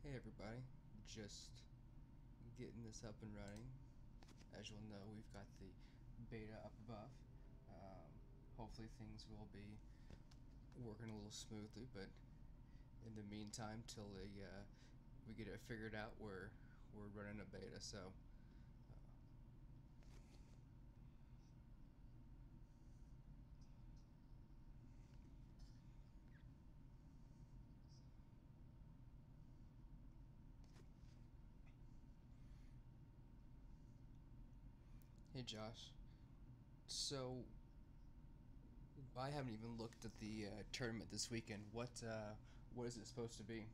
Hey everybody, just getting this up and running. As you'll know, we've got the beta up above. Hopefully things will be working a little smoothly, but in the meantime, till we get it figured out, we're running a beta. So hey Josh, so I haven't even looked at the tournament this weekend. What is it supposed to be?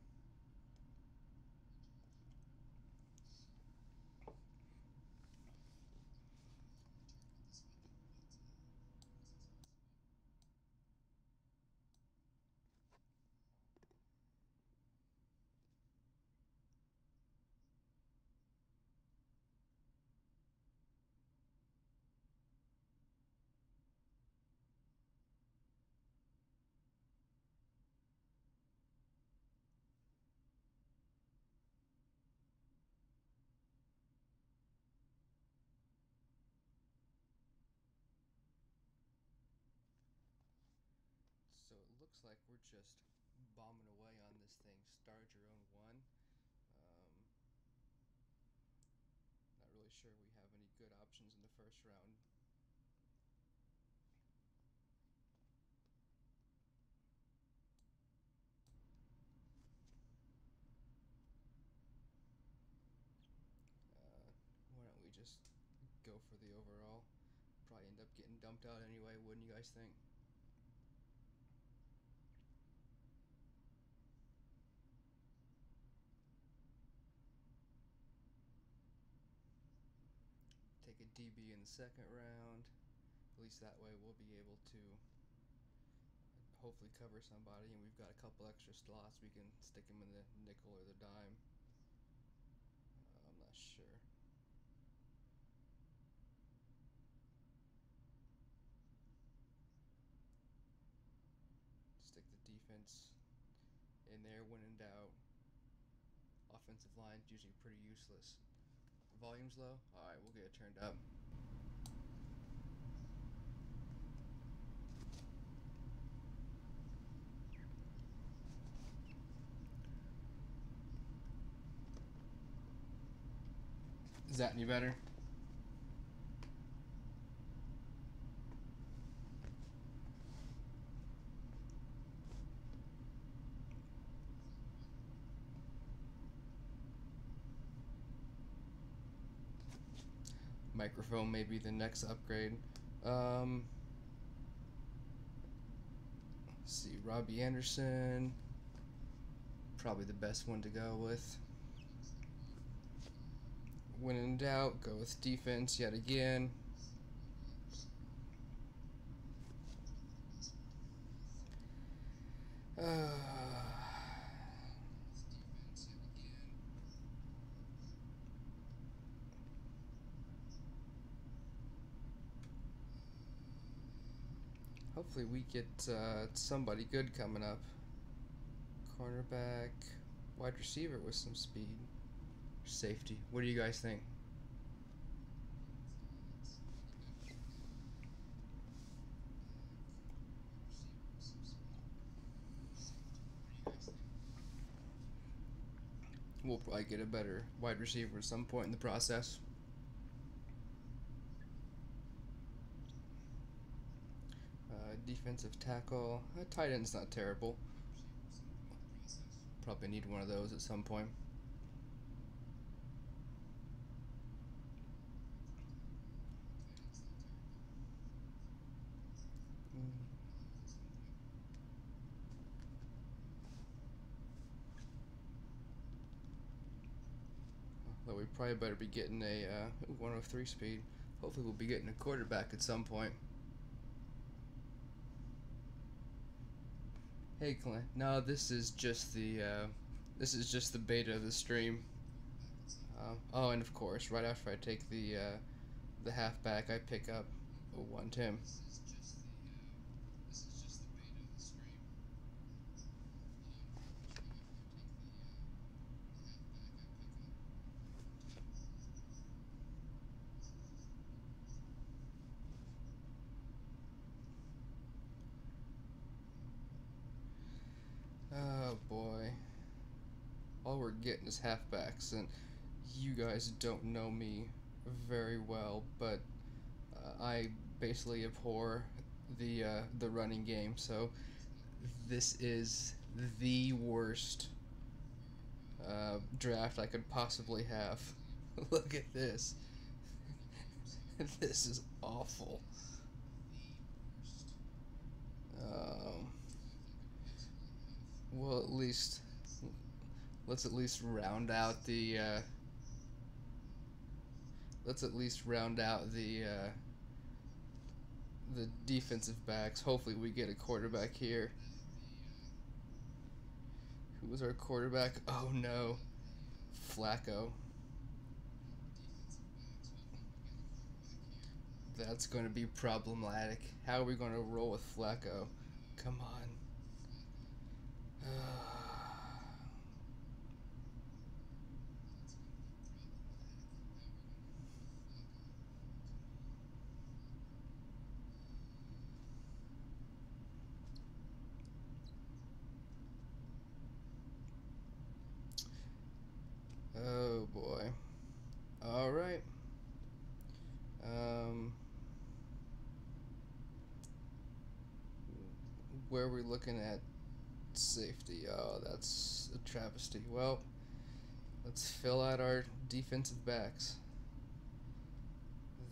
So it looks like we're just bombing away on this thing. Start your own one. Um, Not really sure we have any good options in the first round. Why don't we just go for the overall? Probably end up getting dumped out anyway, wouldn't you guys think? Take a DB in the second round. At least that way we'll be able to hopefully cover somebody, and we've got a couple extra slots. We can stick them in the nickel or the dime. I'm not sure. Stick the defense in there when in doubt. Offensive line's usually pretty useless. Volume's low? Alright, we'll get it turned up. Is that any better? Microphone may be the next upgrade. Let's see, Robbie Anderson, probably the best one to go with. When in doubt, go with defense yet again. Hopefully we get somebody good coming up. Cornerback, wide receiver with some speed. Safety. What do you guys think? We'll probably get a better wide receiver at some point in the process. Defensive tackle. Tight end's not terrible. Probably need one of those at some point. Though we probably better be getting a 103 speed. Hopefully we'll be getting a quarterback at some point. Hey Clint. No, this is just the beta of the stream. Oh, and of course, right after I take the halfback, I pick up one Tim. getting his halfbacks, and you guys don't know me very well, but I basically abhor the running game. So this is the worst draft I could possibly have. Look at this. This is awful. Well, at least let's at least round out the the defensive backs. Hopefully we get a quarterback here. Who was our quarterback? Oh no, Flacco. That's going to be problematic. How are we going to roll with Flacco? Come on. Oh boy. All right. Where are we looking at safety? Oh, that's a travesty. Well, let's fill out our defensive backs.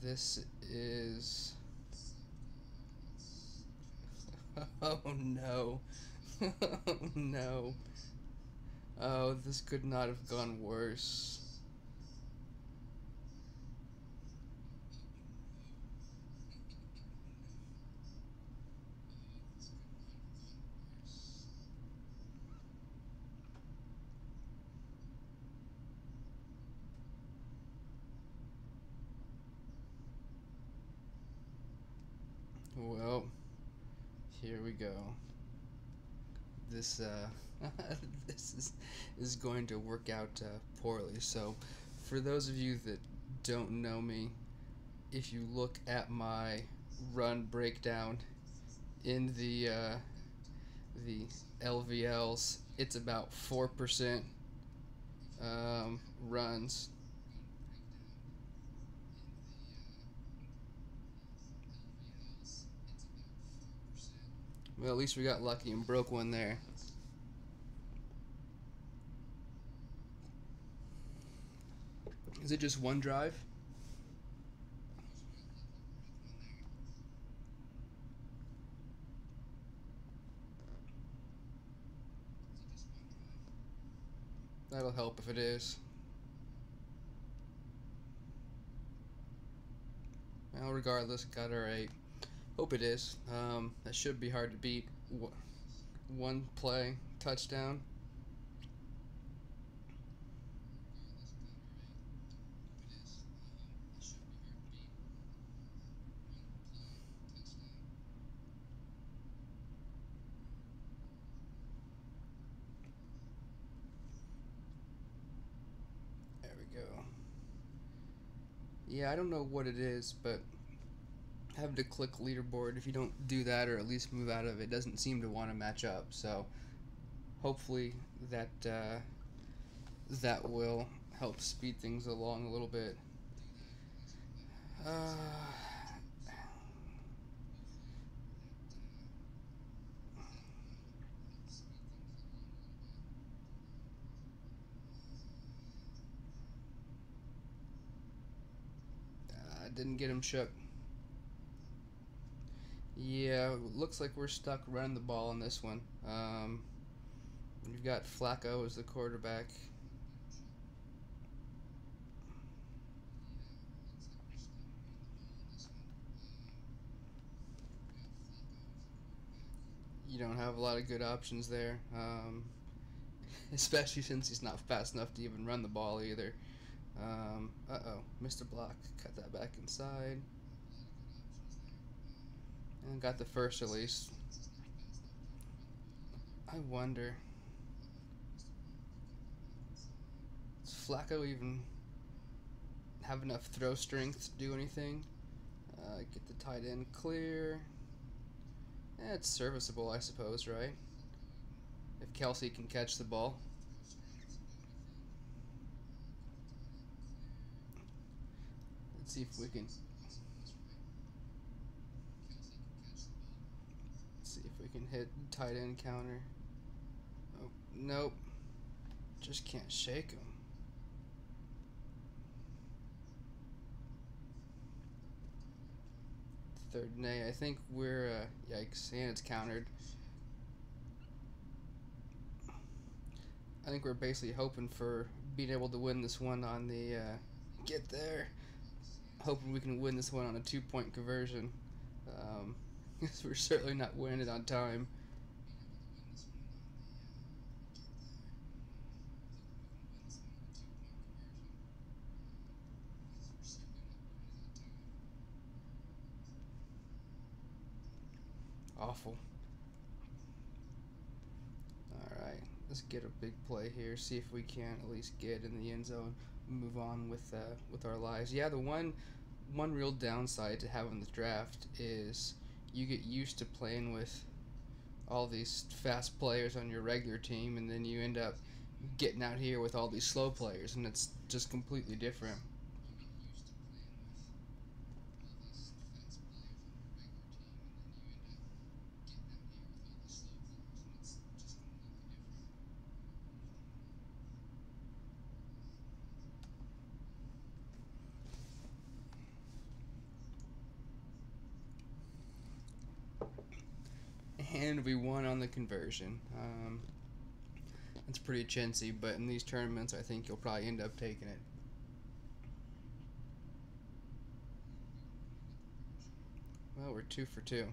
This is... Oh no. Oh no. Oh, this could not have gone worse. Well, here we go. This this is going to work out poorly. So, for those of you that don't know me, if you look at my run breakdown in the LVLs, it's about 4% runs. Well, at least we got lucky and broke one there. Is it just one drive? That'll help if it is. Well, regardless, got our 8. Hope it is. That should be hard to beat. One play, touchdown. There we go. Yeah, I don't know what it is, but having to click leaderboard, if you don't do that or at least move out of it, doesn't seem to want to match up. So hopefully that that will help speed things along a little bit. Didn't get him shook. Yeah, looks like we're stuck running the ball on this one. We've got Flacco as the quarterback. You don't have a lot of good options there, especially since he's not fast enough to even run the ball either. Uh-oh, missed a block. Cut that back inside. And got the first at least. I wonder, does Flacco even have enough throw strength to do anything? Get the tight end clear. It's serviceable, I suppose, right? If Kelsey can catch the ball. see if we can. See if we can hit tight end counter. Oh, nope. Just can't shake him. Third and 8. I think we're yikes, and it's countered. I think we're basically hoping for being able to win this one on the get there. Hoping we can win this one on a 2-point conversion. Because we're certainly not winning it on time. Awful. Alright, let's get a big play here. See if we can at least get in the end zone. Move on with our lives. Yeah, the one real downside to having the draft is you get used to playing with all these fast players on your regular team, and then you end up getting out here with all these slow players, and it's just completely different. And we won on the conversion. It's pretty chintzy, but in these tournaments, I think you'll probably end up taking it. Well, we're 2 for 2.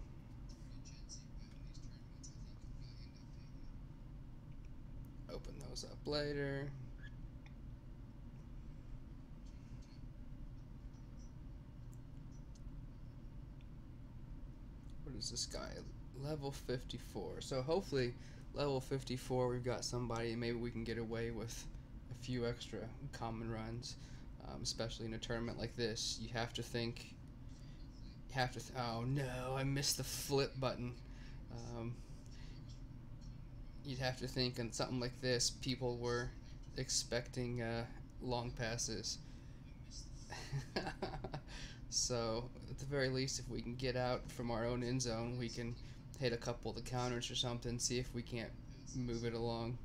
Open those up later. What is this guy? Level 54. So hopefully level 54 we've got somebody, maybe we can get away with a few extra common runs, especially in a tournament like this. You have to think, oh no, I missed the flip button. You'd have to think on something like this people were expecting long passes. So at the very least, if we can get out from our own end zone, we can hit a couple of the counters or something, see if we can't move it along.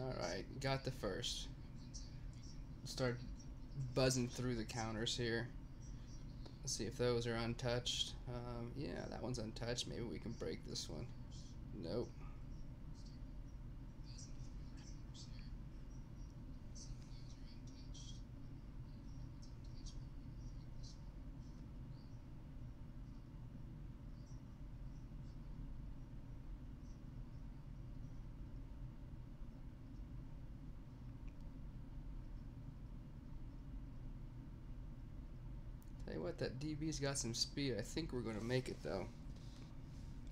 Alright, got the first. Start buzzing through the counters here. Let's see if those are untouched. Yeah, that one's untouched. Maybe we can break this one. Nope. Tell you what, that DB's got some speed. I think we're going to make it, though.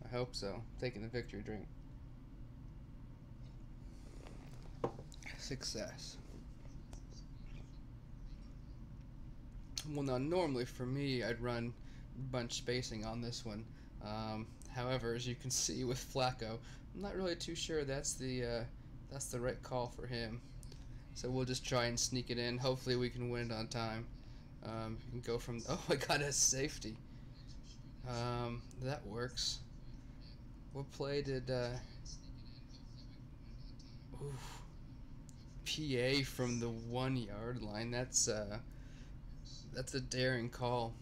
I hope so. Taking the victory drink. Success. Well, now, normally for me, I'd run bunch spacing on this one. However, as you can see with Flacco, I'm not really too sure that's the right call for him. So we'll just try and sneak it in. Hopefully we can win it on time. And go from, oh, I got a safety. That works. What play did, oof, PA from the 1-yard line. That's a daring call.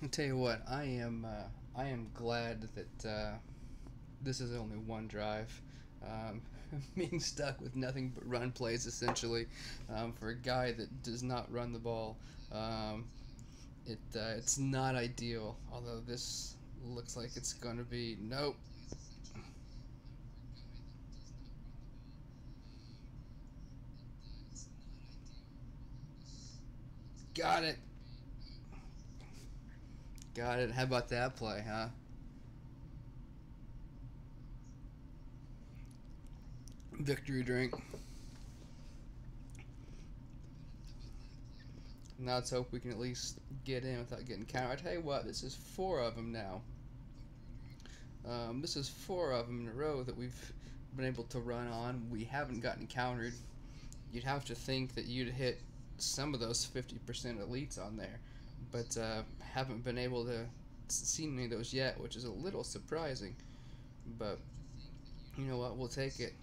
I'll tell you what, I am glad that this is only one drive. Being stuck with nothing but run plays essentially for a guy that does not run the ball, it's not ideal. Although this looks like it's gonna be nope. Got it. Got it. How about that play, huh? Victory drink. Now let's hope we can at least get in without getting countered. I tell you what, this is 4 of them now. This is 4 of them in a row that we've been able to run on. We haven't gotten countered. You'd have to think that you'd hit some of those 50% elites on there, but haven't been able to see any of those yet, which is a little surprising. But you know what? We'll take it.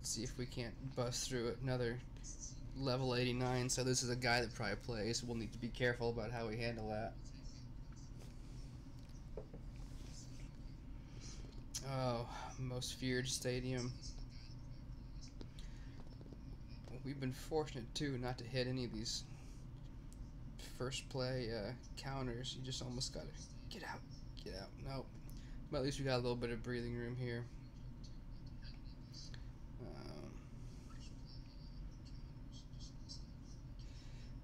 See if we can't bust through it. Another level 89, so this is a guy that probably plays. We'll need to be careful about how we handle that. Oh, most feared stadium. We've been fortunate too not to hit any of these first play counters. You just almost gotta get out. Nope. But at least we got a little bit of breathing room here.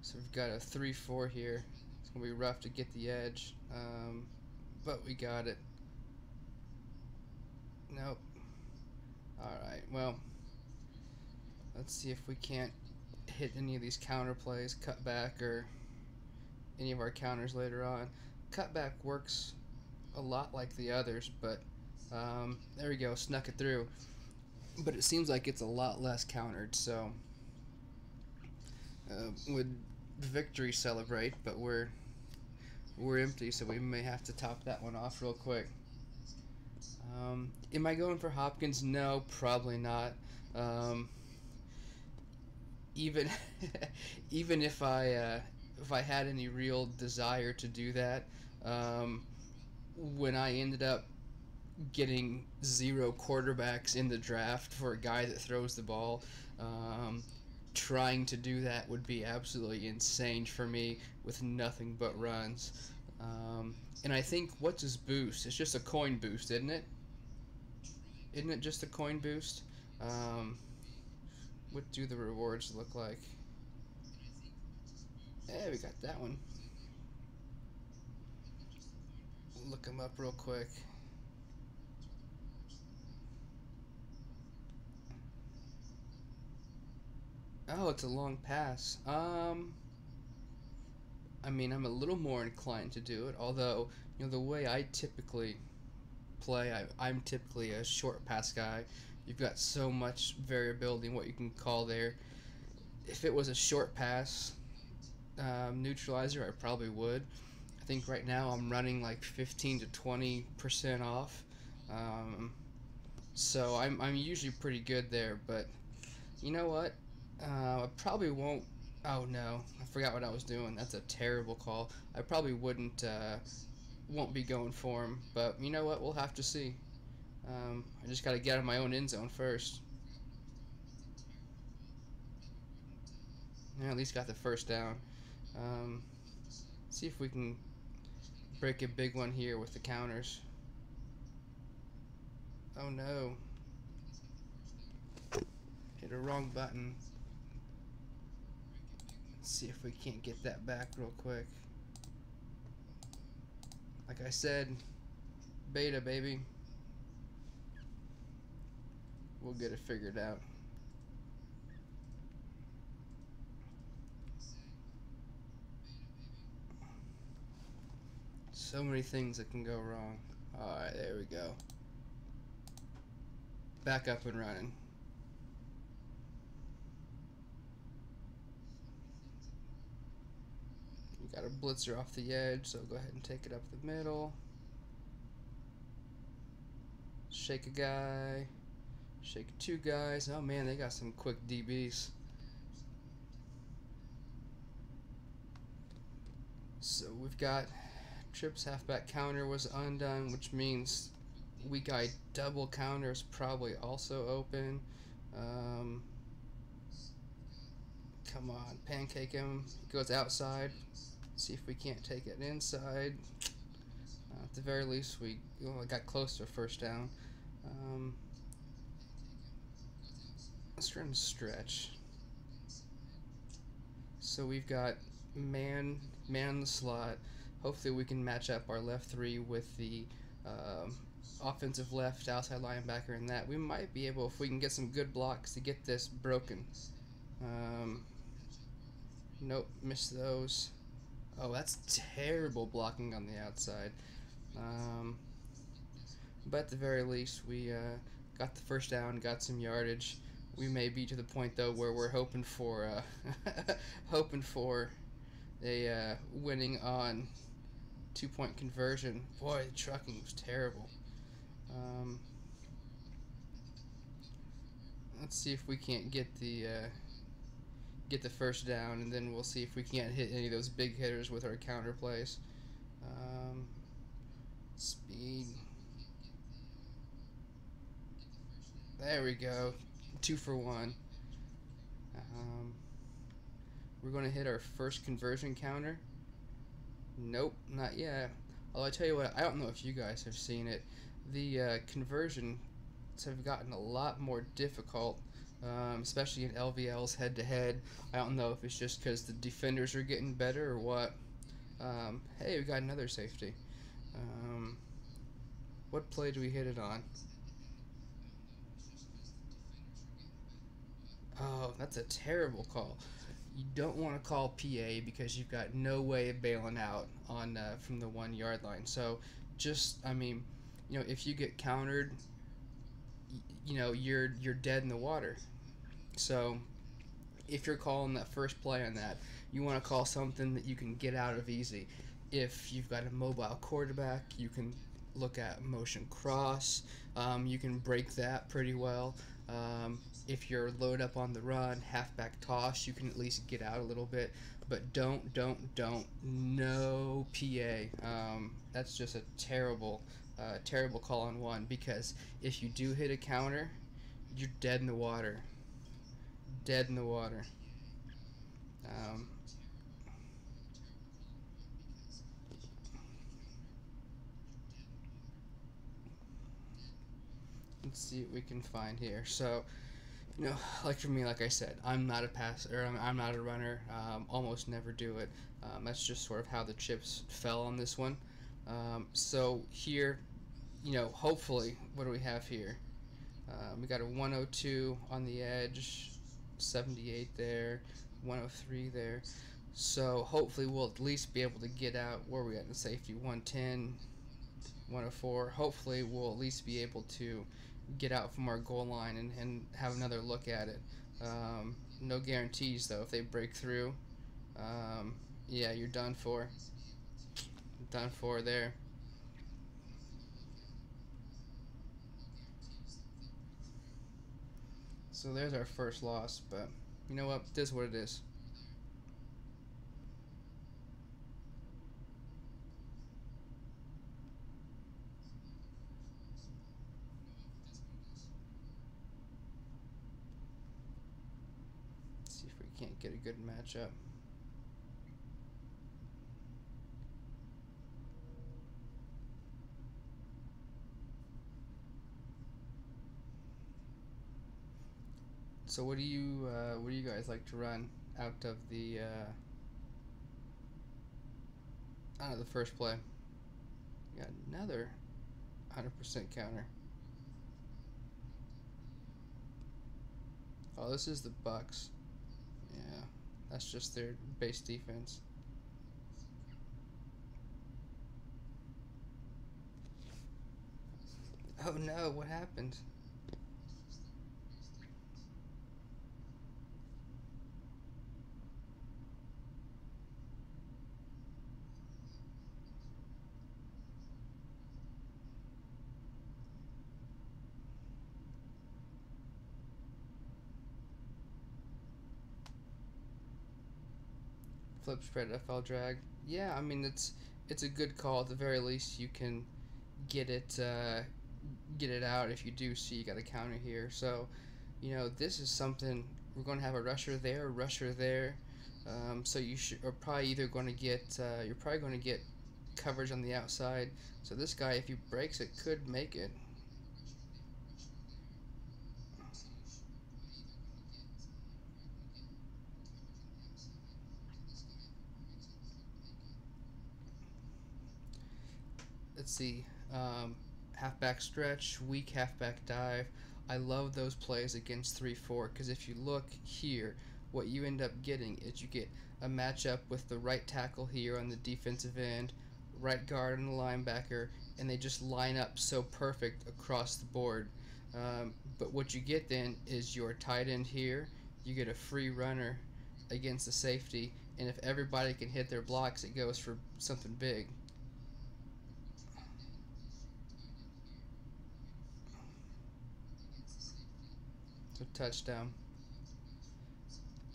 So we've got a 3-4 here. It's gonna be rough to get the edge, but we got it. Nope. Alright, well, let's see if we can't hit any of these counter plays, cut back, or any of our counters later on. Cutback works a lot like the others, but there we go, snuck it through. But it seems like it's a lot less countered, so would victory celebrate, but we're empty, so we may have to top that one off real quick. Am I going for Hopkins? No, probably not. Even even if I had any real desire to do that, when I ended up getting 0 quarterbacks in the draft for a guy that throws the ball, trying to do that would be absolutely insane for me with nothing but runs. And I think, what's his boost? It's just a coin boost, isn't it? Isn't it just a coin boost? What do the rewards look like? Yeah, we got that one. Look them up real quick. Oh, it's a long pass. I mean, I'm a little more inclined to do it, although, you know, the way I typically play, I'm typically a short pass guy. You've got so much variability in what you can call there. If it was a short pass neutralizer, I probably would. I think right now I'm running like 15 to 20% off. So I'm usually pretty good there, but you know what? I probably won't. Oh no, I forgot what I was doing. That's a terrible call. I probably won't be going for him, but you know what? We'll have to see. I just got to get out of my own end zone first. Yeah, at least got the first down. See if we can break a big one here with the counters. Oh no. Hit a wrong button. Let's see if we can't get that back real quick. Like I said, beta, baby. We'll get it figured out. So many things that can go wrong. Alright, there we go. Back up and running. We got a blitzer off the edge, so go ahead and take it up the middle. Shake a guy. Shake 2 guys. Oh man, they got some quick DBs. So we've got trips halfback counter was undone, which means weak guy double counter is probably also open. Come on, pancake him. He goes outside. See if we can't take it inside. At the very least, we got close to a first down. Let's run stretch. So we've got man in the slot. Hopefully we can match up our left 3 with the offensive left outside linebacker in that. We might be able, if we can get some good blocks, to get this broken. Nope, missed those. Oh, that's terrible blocking on the outside. Um, but at the very least, we got the first down, got some yardage. We may be to the point though where we're hoping for hoping for a winning on 2-point conversion. Boy, the trucking was terrible. Um, let's see if we can't get the first down, and then we'll see if we can't hit any of those big hitters with our counter plays. Um, speed. There we go. 2 for 1. Um, we're going to hit our first conversion counter. Nope, not yet. Although I tell you what, I don't know if you guys have seen it. The conversions have gotten a lot more difficult, especially in LVLs head-to-head. I don't know if it's just because the defenders are getting better or what. Hey, we got another safety. What play do we hit it on? Oh, that's a terrible call. You don't want to call PA because you've got no way of bailing out on from the 1 yard line. So, just if you get countered, you're dead in the water. So, if you're calling that first play on that, you want to call something that you can get out of easy. If you've got a mobile quarterback, you can look at motion cross. You can break that pretty well. If you're load up on the run, halfback toss, you can at least get out a little bit. But don't, no PA. That's just a terrible call on 1, because if you do hit a counter, you're dead in the water. Dead in the water. Let's see what we can find here. So, like for me, like I said, I'm not a passer, I'm not a runner. Almost never do it. That's just sort of how the chips fell on this one. So here, hopefully, what do we have here? We got a 102 on the edge, 78 there, 103 there. So hopefully we'll at least be able to get out. Where are we at in safety? 110, 104. Hopefully we'll at least be able to get out from our goal line and have another look at it. No guarantees though. If they break through, yeah, you're done for. Done for there. So there's our first loss, but you know what? This is what it is. Let's see if we can't get a good matchup. So what do you guys like to run out of the first play? We got another 100% counter. Oh, this is the Bucks. Yeah, that's just their base defense. Oh no, what happened? Flip spread FL drag. Yeah, I mean it's a good call. At the very least, you can get it out if you do see you got a counter here. So, this is something we're going to have a rusher there. So you are probably either going to get you're probably going to get coverage on the outside. So this guy, if he breaks it, could make it. Let's see. Halfback stretch, weak halfback dive. I love those plays against 3-4 because if you look here, what you end up getting is you get a matchup with the right tackle here on the defensive end, right guard and the linebacker, and they just line up so perfect across the board. But what you get then is your tight end here. You get a free runner against the safety, and if everybody can hit their blocks, it goes for something big. So touchdown.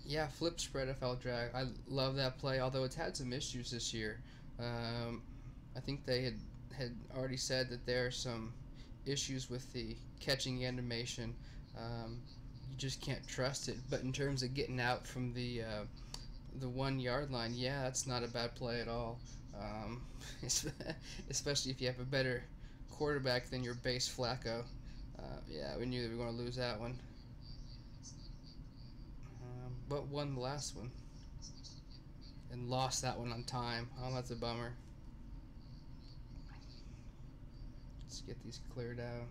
Yeah, flip spread FL drag. I love that play, although it's had some issues this year. Um, I think they had already said that there are some issues with the catching animation. You just can't trust it. But in terms of getting out from the 1 yard line, yeah, that's not a bad play at all. Um, especially if you have a better quarterback than your base Flacco. Yeah, we knew that we were going to lose that one. But won the last one and lost that one on time. Oh, that's a bummer. Let's get these cleared out.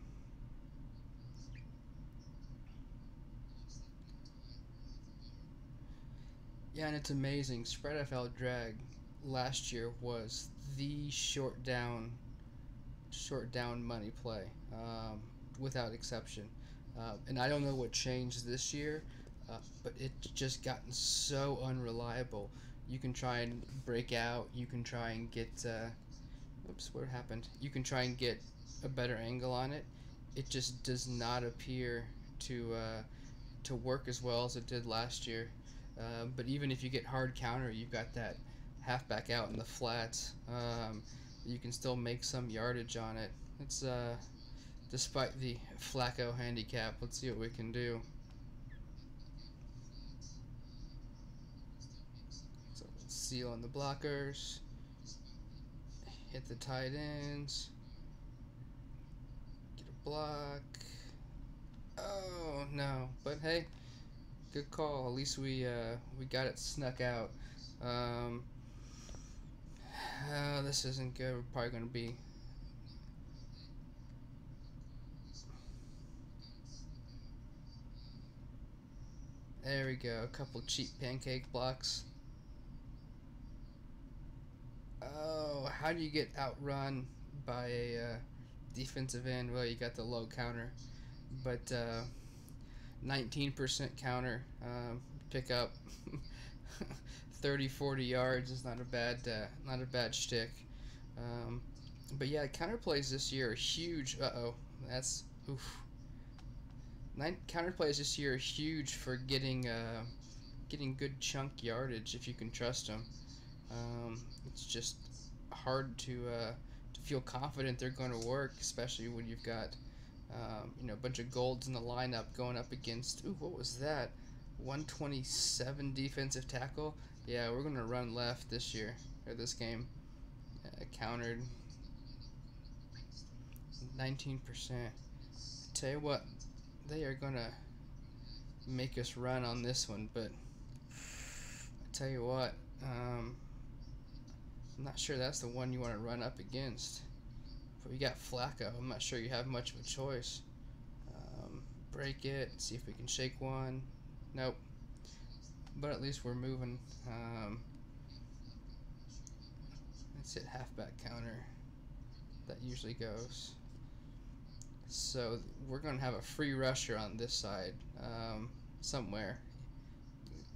Yeah, and it's amazing. Spread FL drag last year was the short down money play, without exception. And I don't know what changed this year, but it's just gotten so unreliable. You can try and break out. You can try and get. Oops, what happened? You can try and get a better angle on it. It just does not appear to work as well as it did last year. But even if you get hard counter, you've got that halfback out in the flats. You can still make some yardage on it. It's despite the Flacco handicap. Let's see what we can do. So seal on the blockers. Hit the tight ends. Get a block. Oh no! But hey, good call. At least we got it snuck out. This isn't good. We're probably going to be. There we go. A couple cheap pancake blocks. Oh, how do you get outrun by a defensive end? Well, you got the low counter, but 19% counter, pick up 30-40 yards is not a bad shtick. But yeah, counter plays this year are huge. That's oof. Counter plays this year are huge for getting good chunk yardage if you can trust them. It's just hard to feel confident they're going to work, especially when you've got a bunch of golds in the lineup going up against. Ooh, what was that? 127 defensive tackle. Yeah, we're going to run left this year or this game. Countered 19%. Tell you what, they are going to make us run on this one, but I tell you what, I'm not sure that's the one you want to run up against. But we got Flacco. I'm not sure you have much of a choice. Break it. See if we can shake one. Nope. But at least we're moving. Let's hit halfback counter. That usually goes. So we're going to have a free rusher on this side somewhere.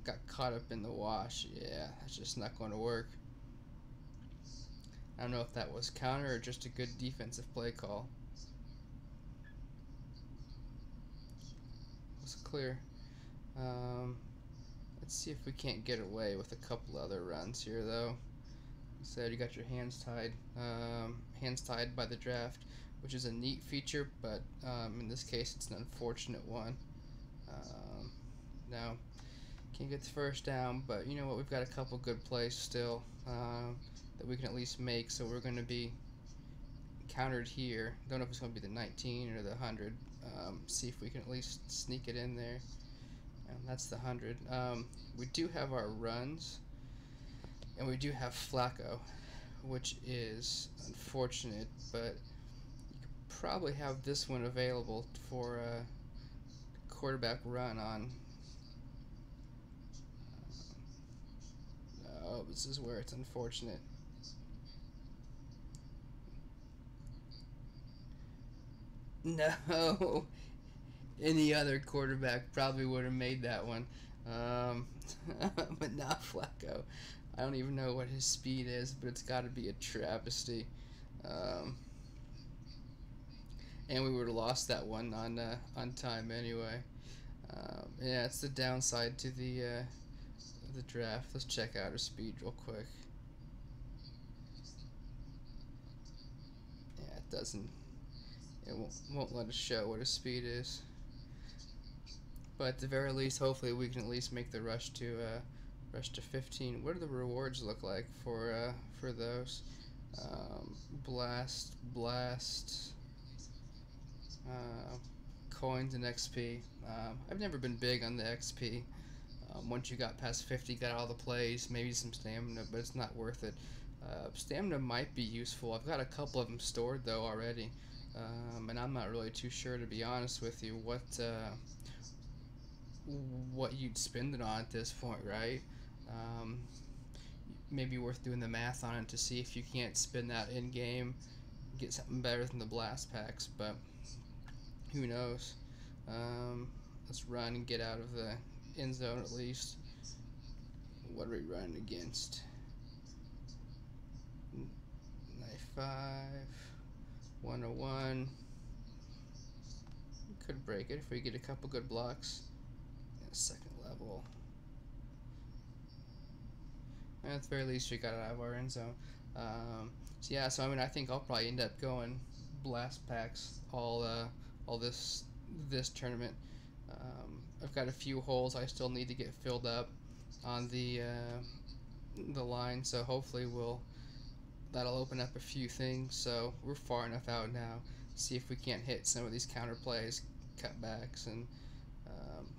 Got caught up in the wash. Yeah, that's just not going to work. I don't know if that was counter or just a good defensive play call. It was clear. Let's see if we can't get away with a couple other runs here, though. So you got your hands tied by the draft, which is a neat feature, but in this case it's an unfortunate one. Now, can't get the first down, but you know what? We've got a couple good plays still that we can at least make, so we're going to be countered here. Don't know if it's going to be the 19 or the 100. See if we can at least sneak it in there. That's the 100. We do have our runs, and we do have Flacco, which is unfortunate, but you could probably have this one available for a quarterback run on. Oh, this is where it's unfortunate. No, any other quarterback probably would have made that one, um, but not Flacco. I don't even know what his speed is, but it's got to be a travesty. Um, and we would have lost that one on time anyway. Yeah, it's the downside to the draft. Let's check out his speed real quick. Yeah, it doesn't. It won't let us show what his speed is. But at the very least, hopefully we can at least make the rush to 15. What do the rewards look like for those? Blast, uh, coins and XP. I've never been big on the XP. Once you got past 50, got all the plays, maybe some stamina, but it's not worth it. Stamina might be useful. I've got a couple of them stored though already, and I'm not really too sure, to be honest with you, what you'd spend it on at this point, right? Um, Maybe worth doing the math on it to see if you can't spend that in game, get something better than the blast packs, but who knows? Let's run and get out of the end zone at least. What are we running against? 95, 101. Could break it if we get a couple good blocks. Second level. At the very least, we got it out of our end zone. So yeah, so I mean, I think I'll probably end up going blast packs all this tournament. I've got a few holes I still need to get filled up on the line, so hopefully that'll open up a few things. So we're far enough out now. See if we can't hit some of these counter plays, cutbacks, and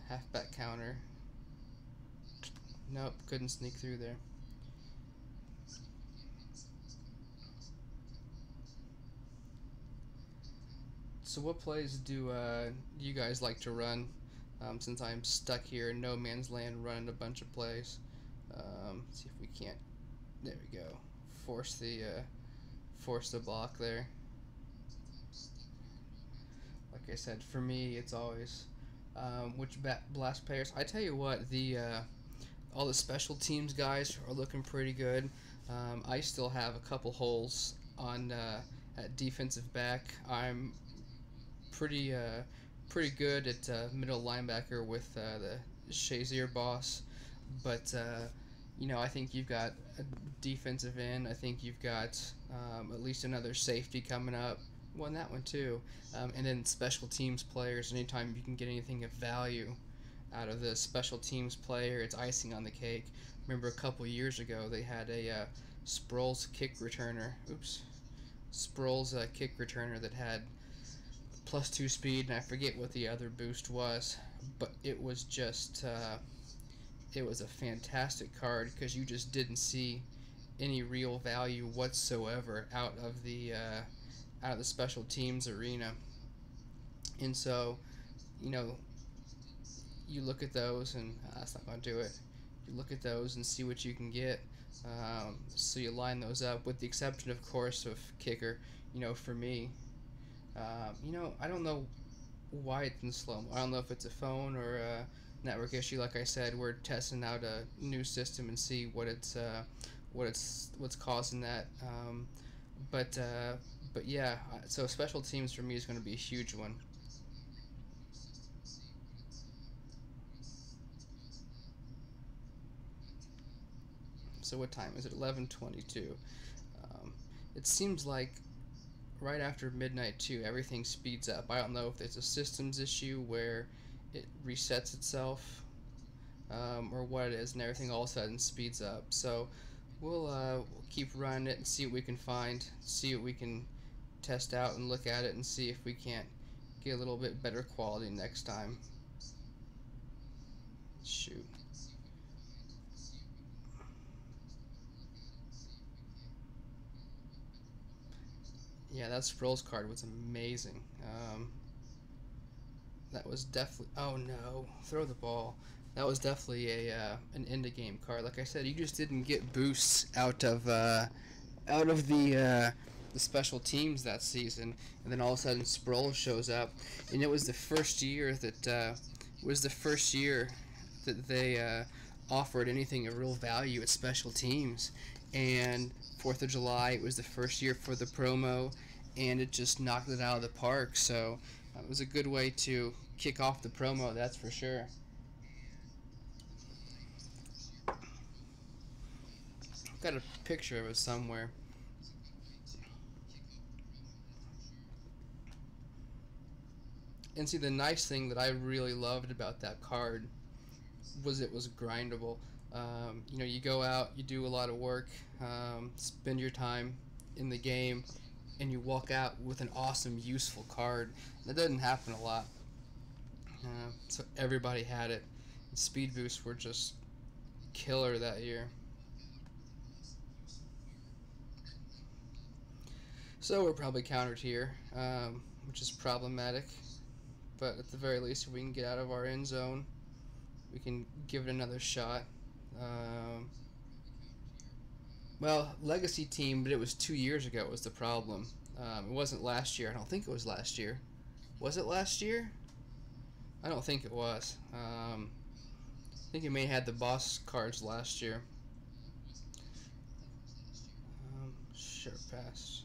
halfback counter. Nope, couldn't sneak through there. So what plays do you guys like to run? Since I'm stuck here in no man's land running a bunch of plays. See if we can't. There we go. Force the block there. Like I said, for me, it's always which blast players. I tell you what, all the special teams guys are looking pretty good. I still have a couple holes on at defensive back. I'm pretty good at middle linebacker with the Shazier boss, but I think you've got a defensive end. I think you've got at least another safety coming up. Won that one too, and then special teams players. Anytime you can get anything of value out of the special teams player, it's icing on the cake. Remember a couple years ago they had a Sproles kick returner. Sproles kick returner that had +2 speed, and I forget what the other boost was, but it was just it was a fantastic card because you just didn't see any real value whatsoever out of the special teams arena. And so, you look at those, and that's not going to do it. You look at those and see what you can get. So you line those up, with the exception, of course, of kicker. For me, I don't know why it's in slow-mo. I don't know if it's a phone or a network issue. Like I said, we're testing out a new system and see what's causing that. But yeah, so special teams for me is going to be a huge one. So what time is it? 11:22. It seems like right after midnight too, everything speeds up. I don't know if it's a systems issue where it resets itself, or what it is, and everything all of a sudden speeds up. So we'll keep running it and see what we can find, see what we can test out and look at it and see if we can't get a little bit better quality next time. Shoot. Yeah, that Sproles card was amazing. That was definitely. Oh no! Throw the ball. That was definitely a an end of game card. Like I said, you just didn't get boosts out of the special teams that season, and then all of a sudden Sproles shows up, and it was the first year that they offered anything of real value at special teams, and 4th of July it was the first year for the promo, and it just knocked it out of the park. So it was a good way to kick off the promo, that's for sure. I've got a picture of it somewhere. And see, the nice thing that I really loved about that card was it was grindable. You know, you go out, you do a lot of work, spend your time in the game, and you walk out with an awesome, useful card. That doesn't happen a lot. So everybody had it. And speed boosts were just killer that year. So we're probably countered here, which is problematic. But at the very least, if we can get out of our end zone, we can give it another shot. Um, well, legacy team, but it was 2 years ago was the problem. It wasn't last year. I don't think it was last year. Was it last year? I don't think it was. I think it may have had the boss cards last year. Sure, pass.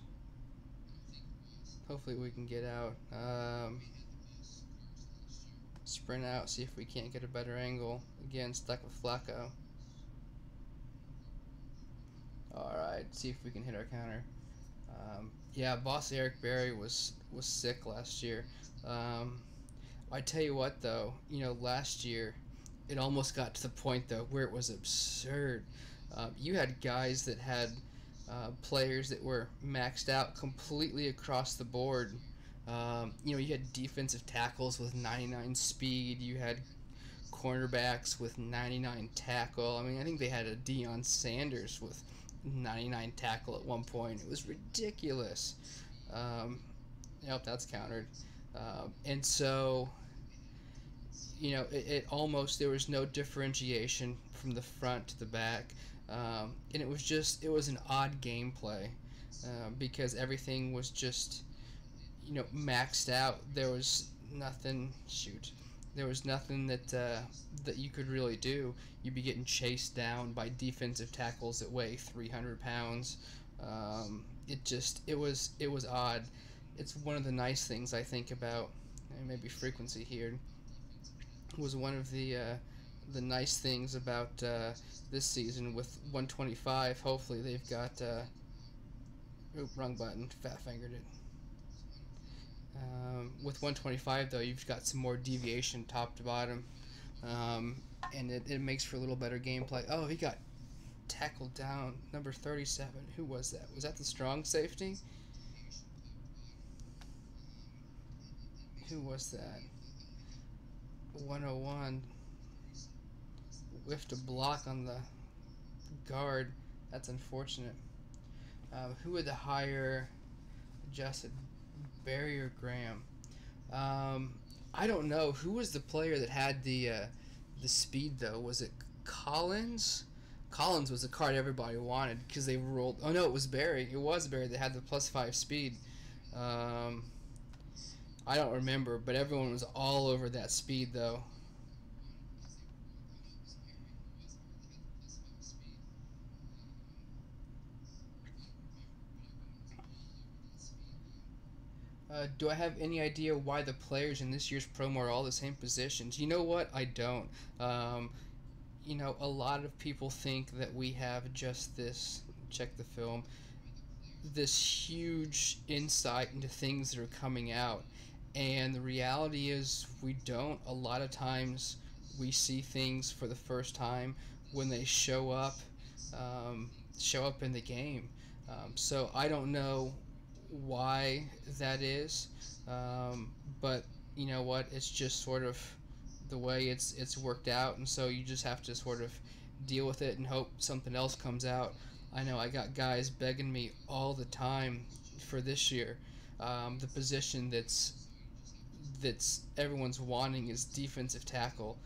Hopefully we can get out. Sprint out, see if we can't get a better angle. Again, stuck with Flacco. Alright, see if we can hit our counter. Yeah, boss Eric Berry was sick last year. I tell you what, though, you know, last year it almost got to the point though where it was absurd. You had guys that had players that were maxed out completely across the board. You know, you had defensive tackles with 99 speed. You had cornerbacks with 99 tackle. I mean, I think they had a Deion Sanders with 99 tackle at one point. It was ridiculous. Yep, that's countered. And so, you know, it almost, there was no differentiation from the front to the back. And it was an odd gameplay because everything was just, you know, maxed out. There was nothing, there was nothing that you could really do. You'd be getting chased down by defensive tackles that weigh 300 pounds. It was odd. It's one of the nice things I think about, and maybe frequency here was one of the nice things about this season with 125. Hopefully they've got wrong button, fat fingered it. With 125 though, you've got some more deviation top to bottom, and it makes for a little better gameplay. Oh, he got tackled down, number 37. Who was that? Was that the strong safety? Who was that? 101. Whiffed a block on the guard. That's unfortunate. Who would the higher adjusted? Barry or Graham? I don't know. Who was the player that had the speed though? Was it Collins? Collins was the card everybody wanted because they rolled. Oh no, it was Barry. It was Barry that had the +5 speed. I don't remember, but everyone was all over that speed though. Do I have any idea why the players in this year's promo are all the same positions? You know what? I don't. You know, a lot of people think that we have just this, check the film, this huge insight into things that are coming out. And the reality is we don't. A lot of times we see things for the first time when they show up in the game. So I don't know why that is, but you know what, it's just sort of the way it's worked out, and so you just have to sort of deal with it and hope something else comes out. I know I got guys begging me all the time for this year. The position that's everyone's wanting is defensive tackle,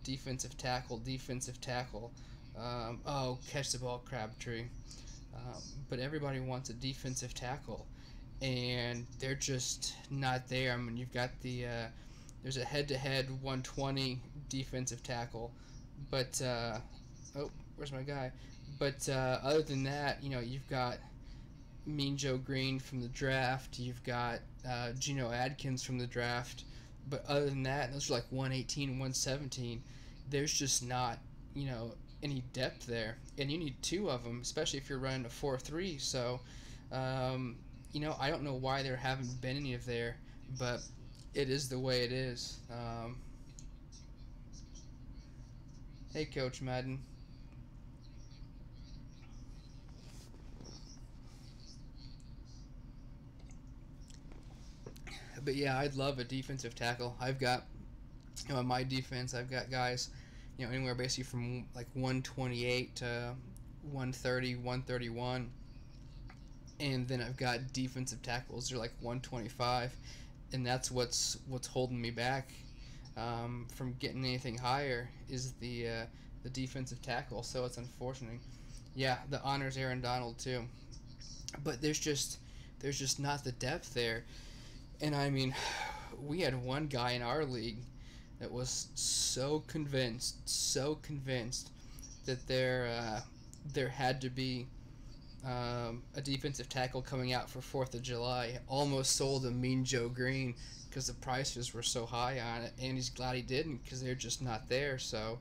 defensive tackle, defensive tackle. Oh, catch the ball, Crabtree. But everybody wants a defensive tackle, and they're just not there. I mean, you've got there's a head-to-head 120 defensive tackle, but oh, where's my guy? But other than that, you've got Mean Joe Green from the draft. You've got Geno Adkins from the draft. But other than that, those are like 118, 117. There's just not, any depth there. And you need two of them, especially if you're running a 4-3. So, I don't know why there haven't been any of there, but it is the way it is. Hey, Coach Madden. But yeah, I'd love a defensive tackle. I've got, on my defense, I've got guys, anywhere basically from like 128 to 130, 131. And then I've got defensive tackles, they're like 125. And that's what's holding me back from getting anything higher is the defensive tackle. So it's unfortunate. Yeah, the honors Aaron Donald too. But there's just not the depth there. And I mean, we had one guy in our league that was so convinced that there had to be a defensive tackle coming out for 4th of July. Almost sold a Mean Joe Green because the prices were so high on it, and he's glad he didn't because they're just not there. So,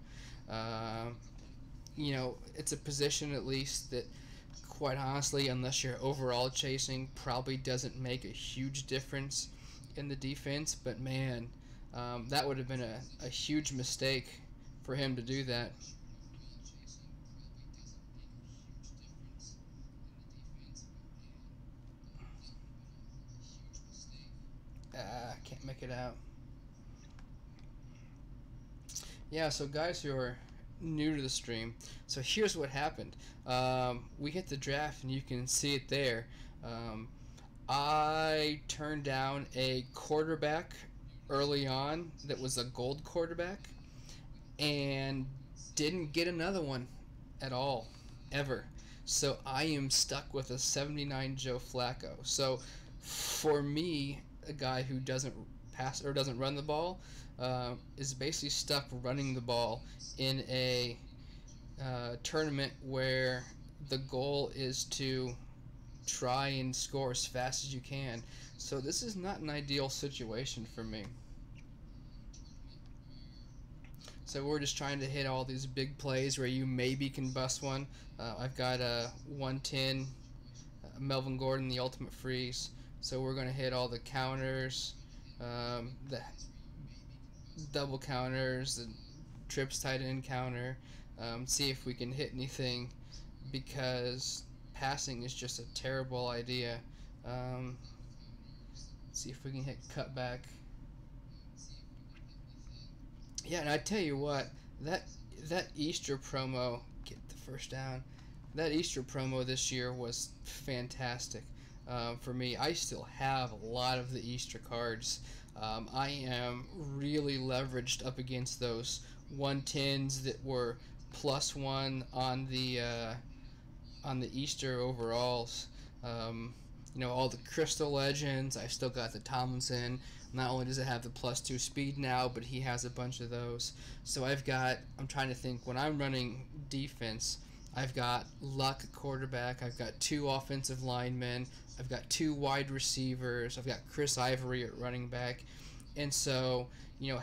it's a position at least that, quite honestly, unless you're overall chasing, probably doesn't make a huge difference in the defense. But man, that would have been a huge mistake for him to do that. Can't make it out. Yeah, so guys who are new to the stream, so here's what happened. We hit the draft, and you can see it there. I turned down a quarterback early on that was a gold quarterback and didn't get another one at all, ever. So I am stuck with a 79 Joe Flacco. So for me, a guy who doesn't pass or doesn't run the ball is basically stuck running the ball in a tournament where the goal is to try and score as fast as you can. So this is not an ideal situation for me. So we're just trying to hit all these big plays where you maybe can bust one. I've got a 110 Melvin Gordon, the ultimate freeze. So we're going to hit all the counters, the double counters, the trips tight end counter, see if we can hit anything, because passing is just a terrible idea. See if we can hit cutback. Yeah, and I tell you what, that Easter promo, get the first down, that Easter promo this year was fantastic for me. I still have a lot of the Easter cards. I am really leveraged up against those 110s that were +1 on the Easter overalls. All the Crystal Legends. I still got the Tomlinson. Not only does it have the +2 speed now, but he has a bunch of those. So I'm trying to think, when I'm running defense, I've got Luck at quarterback, I've got 2 offensive linemen, I've got 2 wide receivers, I've got Chris Ivory at running back. And so,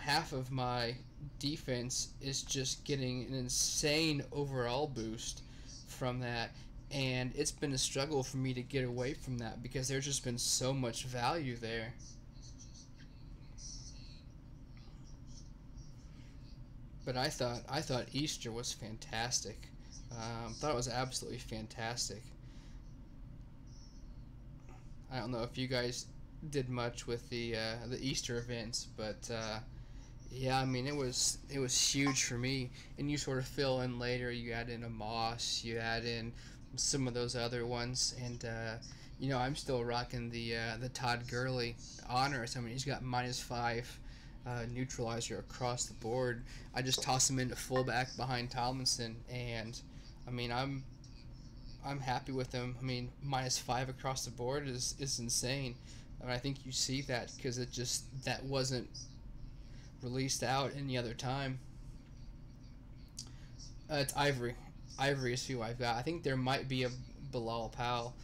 half of my defense is just getting an insane overall boost from that. And it's been a struggle for me to get away from that because there's just been so much value there. But I thought Easter was fantastic. Thought it was absolutely fantastic. I don't know if you guys did much with the Easter events, but yeah, I mean it was huge for me. And you sort of fill in later. You add in a Moss, you add in some of those other ones, and I'm still rocking the Todd Gurley honors. I mean, he's got -5 neutralizer across the board. I just toss him into fullback behind Tomlinson, and I mean I'm happy with him. I mean -5 across the board is insane. I mean, I think you see that because that wasn't released out any other time. It's Ivory. Ivory is who I've got. I think there might be a Bilal Powell,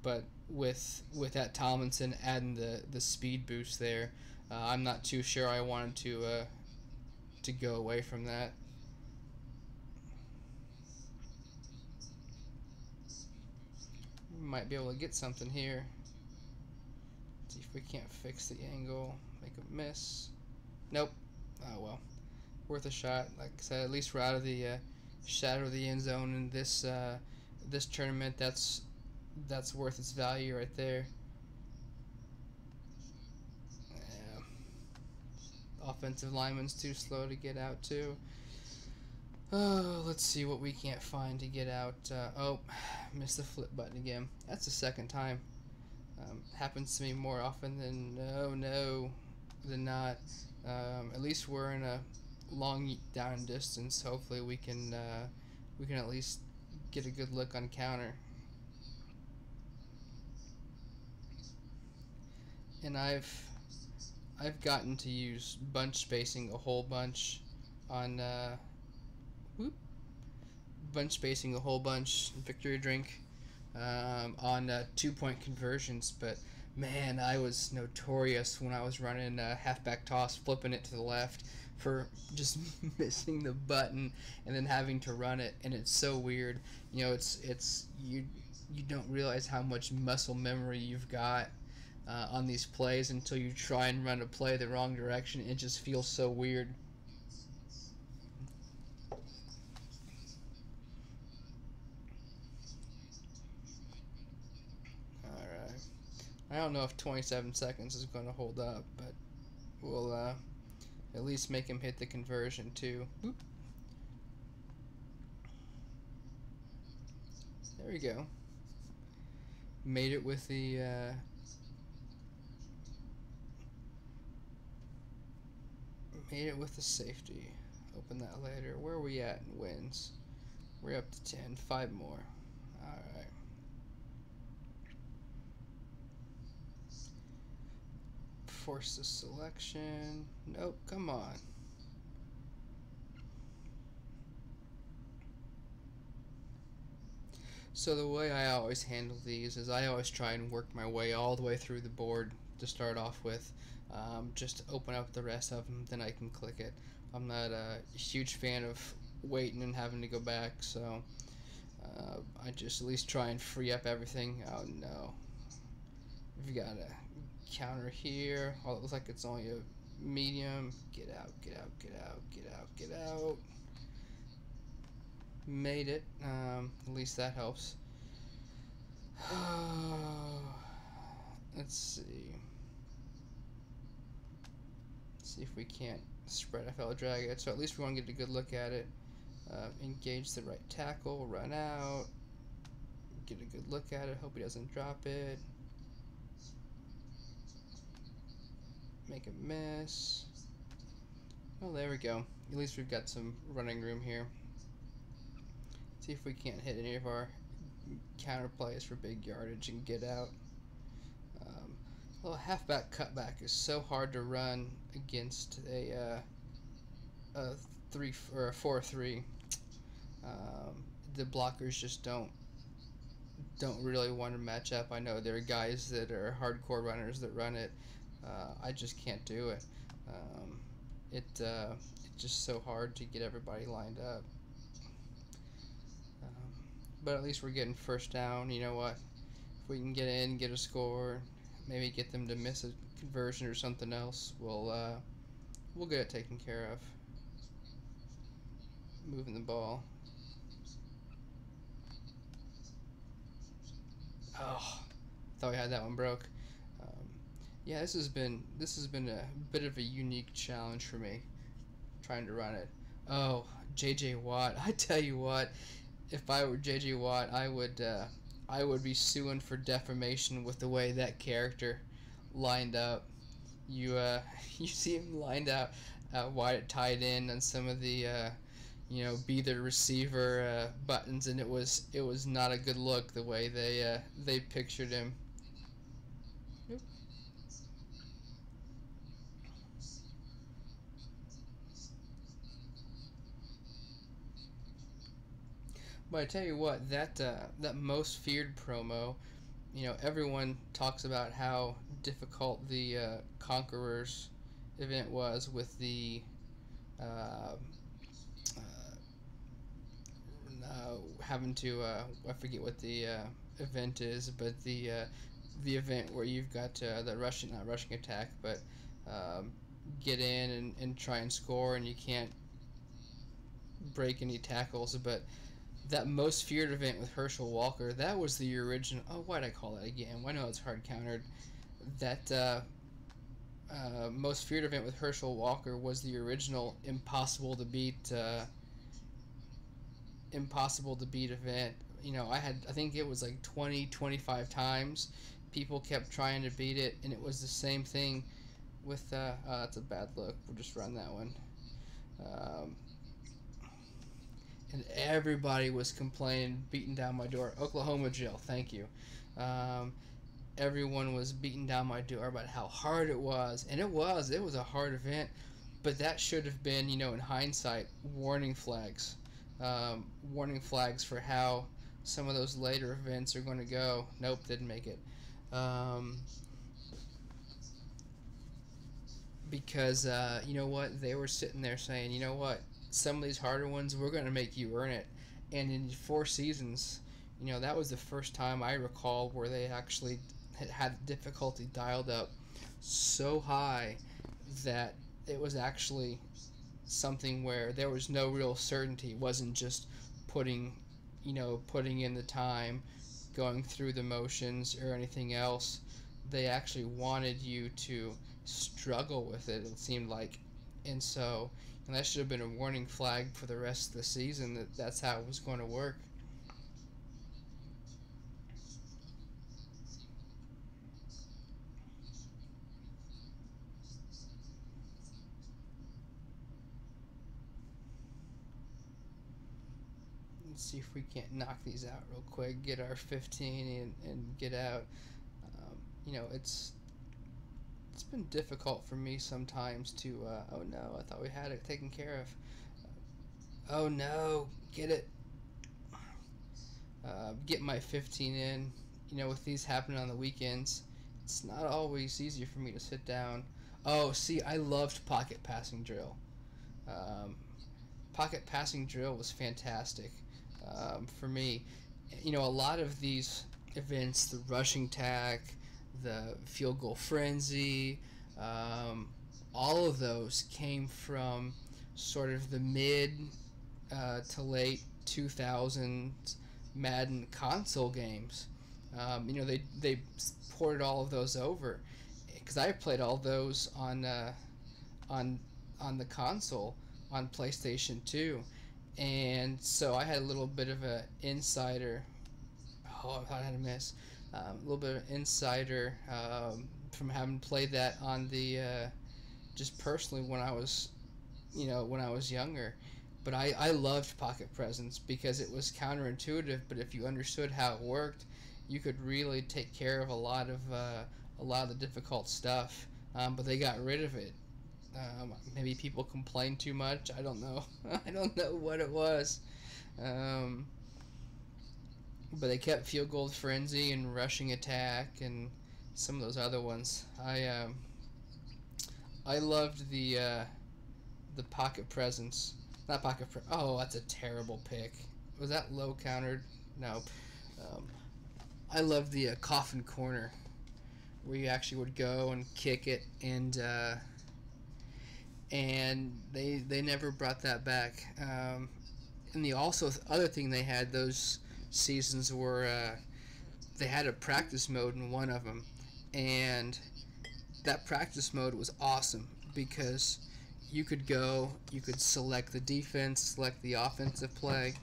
but with that Tomlinson adding the speed boost there, I'm not too sure I wanted to go away from that. Might be able to get something here. See if we can't fix the angle. Make a miss. Nope. Oh well. Worth a shot. Like I said, at least we're out of the shadow of the end zone in this this tournament. That's worth its value right there. Yeah. Offensive lineman's too slow to get out too. Oh, let's see what we can't find to get out. Oh, missed the flip button again. That's the second time. Happens to me more often than not. At least we're in a long down distance. Hopefully we can at least get a good look on counter. And I've gotten to use bunch spacing a whole bunch on bunch spacing a whole bunch, victory drink, on 2-point conversions, but man, I was notorious when I was running halfback toss, flipping it to the left for just missing the button and then having to run it, and it's so weird. You know, it's you don't realize how much muscle memory you've got on these plays until you try and run a play the wrong direction. It just feels so weird. I don't know if 27 seconds is going to hold up, but we'll at least make him hit the conversion too. Boop. There we go. Made it with the safety. Open that later. Where are we at in wins? We're up to 10. 5 more. Alright. Force the selection. Nope, come on. So the way I always handle these is I always try and work my way all the way through the board to start off with. Just open up the rest of them, then I can click it. I'm not a huge fan of waiting and having to go back, so I just at least try and free up everything. Oh no. We've got a counter here. Oh, it looks like it's only a medium. Get out, get out, get out, get out, get out. Made it. At least that helps. Let's see. See if we can't spread FL drag it. So at least we want to get a good look at it. Engage the right tackle, run out, get a good look at it, hope he doesn't drop it. Make a miss. Oh, there we go. At least we've got some running room here. See if we can't hit any of our counter plays for big yardage and get out. Well, halfback cutback is so hard to run against a 3 or a 4-3. The blockers just don't really want to match up. I know there are guys that are hardcore runners that run it. I just can't do it. It's just so hard to get everybody lined up. But at least we're getting first down. You know what? If we can get in, get a score, maybe get them to miss a conversion or something else, we'll get it taken care of. Moving the ball. Oh, thought we had that one broke. Yeah, this has been a bit of a unique challenge for me, trying to run it. Oh, J.J. Watt! I tell you what, if I were J.J. Watt, I would be suing for defamation with the way that character lined up. You you see him lined out wide tight end on some of the be the receiver buttons, and it was not a good look the way they pictured him. Yep. But I tell you what, that most feared promo, everyone talks about how difficult the Conquerors event was with the uh, having to I forget what the event is, but the event where you've got the rushing not rushing attack, but um, get in and try and score, and you can't break any tackles. But that most feared event with Herschel Walker, that was the original. Oh, why'd I call that again? Why know it's hard countered. That most feared event with Herschel Walker was the original impossible to beat event. I think it was like 20, 25 times. People kept trying to beat it, and it was the same thing with. That's a bad look. We'll just run that one. Um, and everybody was complaining, beating down my door. Oklahoma Jill, thank you. Um, Everyone was beating down my door about how hard it was, and it was a hard event, but that should have been, in hindsight, warning flags for how some of those later events are going to go. Nope, didn't make it. Because you know what, they were sitting there saying, you know what, some of these harder ones, we're going to make you earn it. And in 4 seasons, that was the first time I recall where they actually had difficulty dialed up so high that it was actually something where there was no real certainty. It wasn't just putting in the time, going through the motions or anything else. They actually wanted you to struggle with it, it seemed like. And so, that should have been a warning flag for the rest of the season, that's how it was going to work. Let's see if we can't knock these out real quick, get our 15 and get out. It's been difficult for me sometimes to, oh no, I thought we had it taken care of. Oh no, get it. Get my 15 in. With these happening on the weekends, it's not always easy for me to sit down. Oh, see, I loved pocket passing drill. Um, Pocket passing drill was fantastic for me. A lot of these events, the rushing tack, the field goal frenzy, all of those came from sort of the mid to late 2000s Madden console games. They ported all of those over because I played all those on the console on PlayStation 2, and so I had a little bit of an insider. Oh, I had a miss. A little bit of insider from having played that on the just personally when I was younger. But I loved Pocket Presence because it was counterintuitive. But if you understood how it worked, you could really take care of a lot of the difficult stuff. But they got rid of it. Maybe people complained too much. I don't know. I don't know what it was. But they kept field goal frenzy and rushing attack and some of those other ones. I loved the pocket presence. Not pocket pre- Oh, that's a terrible pick. Was that low countered? No. I loved the coffin corner where you actually would go and kick it, and they never brought that back. And the other thing they had those seasons were they had a practice mode in one of them, and that practice mode was awesome because you could select the defense, select the offensive play,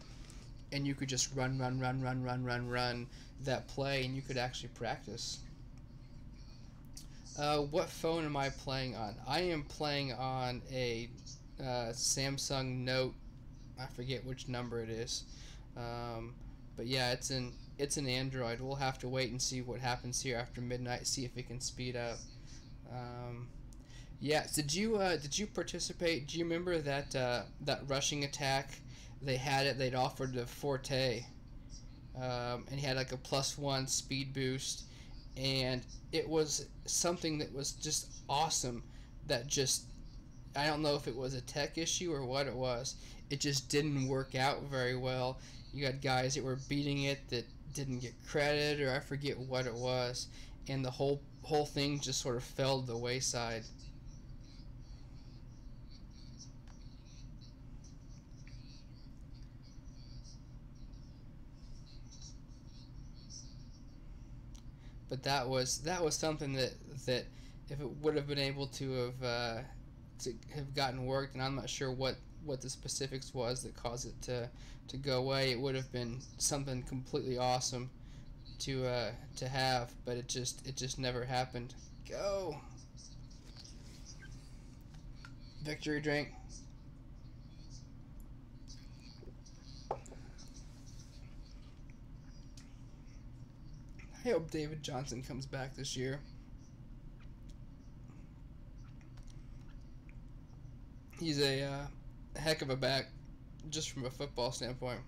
and you could just run that play, and you could actually practice. What phone am I playing on? I am playing on a Samsung Note. I forget which number it is, but yeah, it's an Android. We'll have to wait and see what happens here after midnight. See if it can speed up. Um, yeah. Did you participate? Do you remember that rushing attack? They had it. They'd offered the Forte, and he had like a +1 speed boost, and it was something that was just awesome. That just, I don't know if it was a tech issue or what it was. It just didn't work out very well. You had guys that were beating it that didn't get credit, or I forget what it was, and the whole thing just sort of fell to the wayside. But that was something that if it would have been able to have gotten worked, and I'm not sure what the specifics was that caused it to go away. It would have been something completely awesome to have, but it just never happened. Go victory drink. I hope David Johnson comes back this year. He's a heck of a back, just from a football standpoint.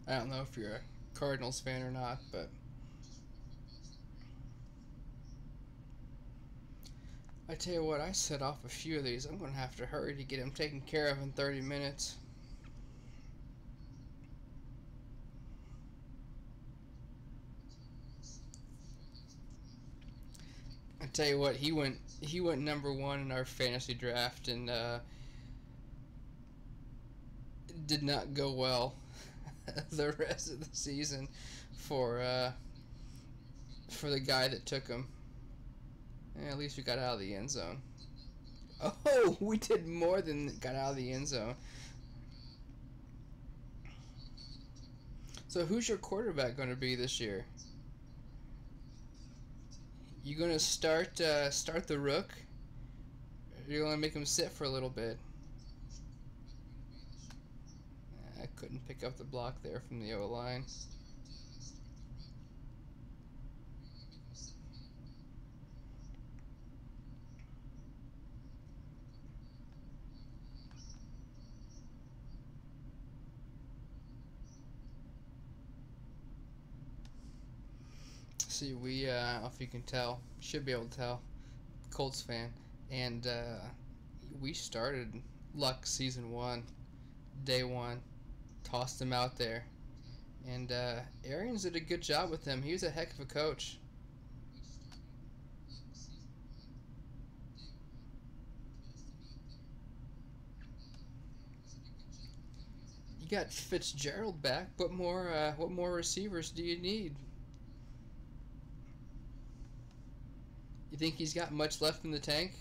I don't know if you're a Cardinals fan or not, but I tell you what, I set off a few of these. I'm going to have to hurry to get them taken care of in 30 minutes. I tell you what, he went #1 in our fantasy draft, and did not go well the rest of the season for for the guy that took him. Yeah, at least we got out of the end zone. Oh, we did more than got out of the end zone. So who's your quarterback going to be this year? You going to start the Rook? Or you going to make him sit for a little bit? I couldn't pick up the block there from the O-line. See, we, if you can tell, should be able to tell, Colts fan, and we started Luck season 1, day 1, tossed him out there, and Arians did a good job with him. He was a heck of a coach. You got Fitzgerald back. What more receivers do you need? You think he's got much left in the tank?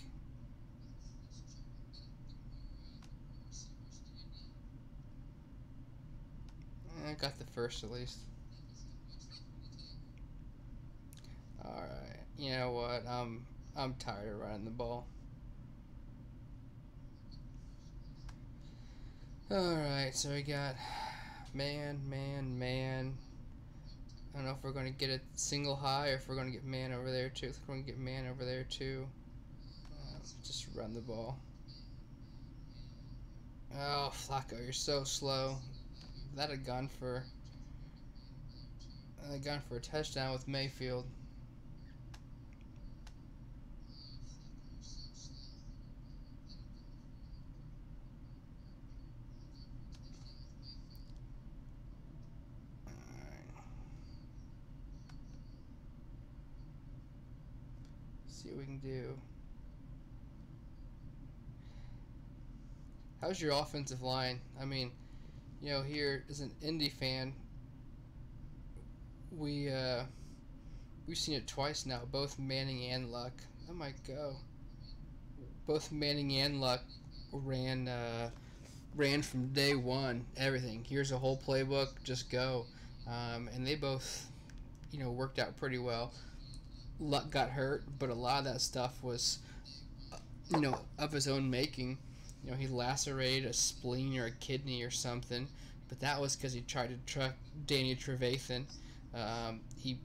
I got the first at least. All right. You know what? I'm tired of running the ball. All right. So we got man, man, man. I don't know if we're going to get a single high or if we're going to get man over there too. If we're going to get man over there too. Just run the ball. Oh, Flacco, you're so slow. That had gone for a touchdown with Mayfield. Alright. See what we can do. How's your offensive line? I mean, here as an Indy fan, we've seen it twice now. Both Manning and Luck. Oh my go. Both Manning and Luck ran from day one. Everything. Here's a whole playbook. Just go. and they both, worked out pretty well. Luck got hurt, but a lot of that stuff was, of his own making. He lacerated a spleen or a kidney or something, but that was because he tried to truck Danny Trevathan. He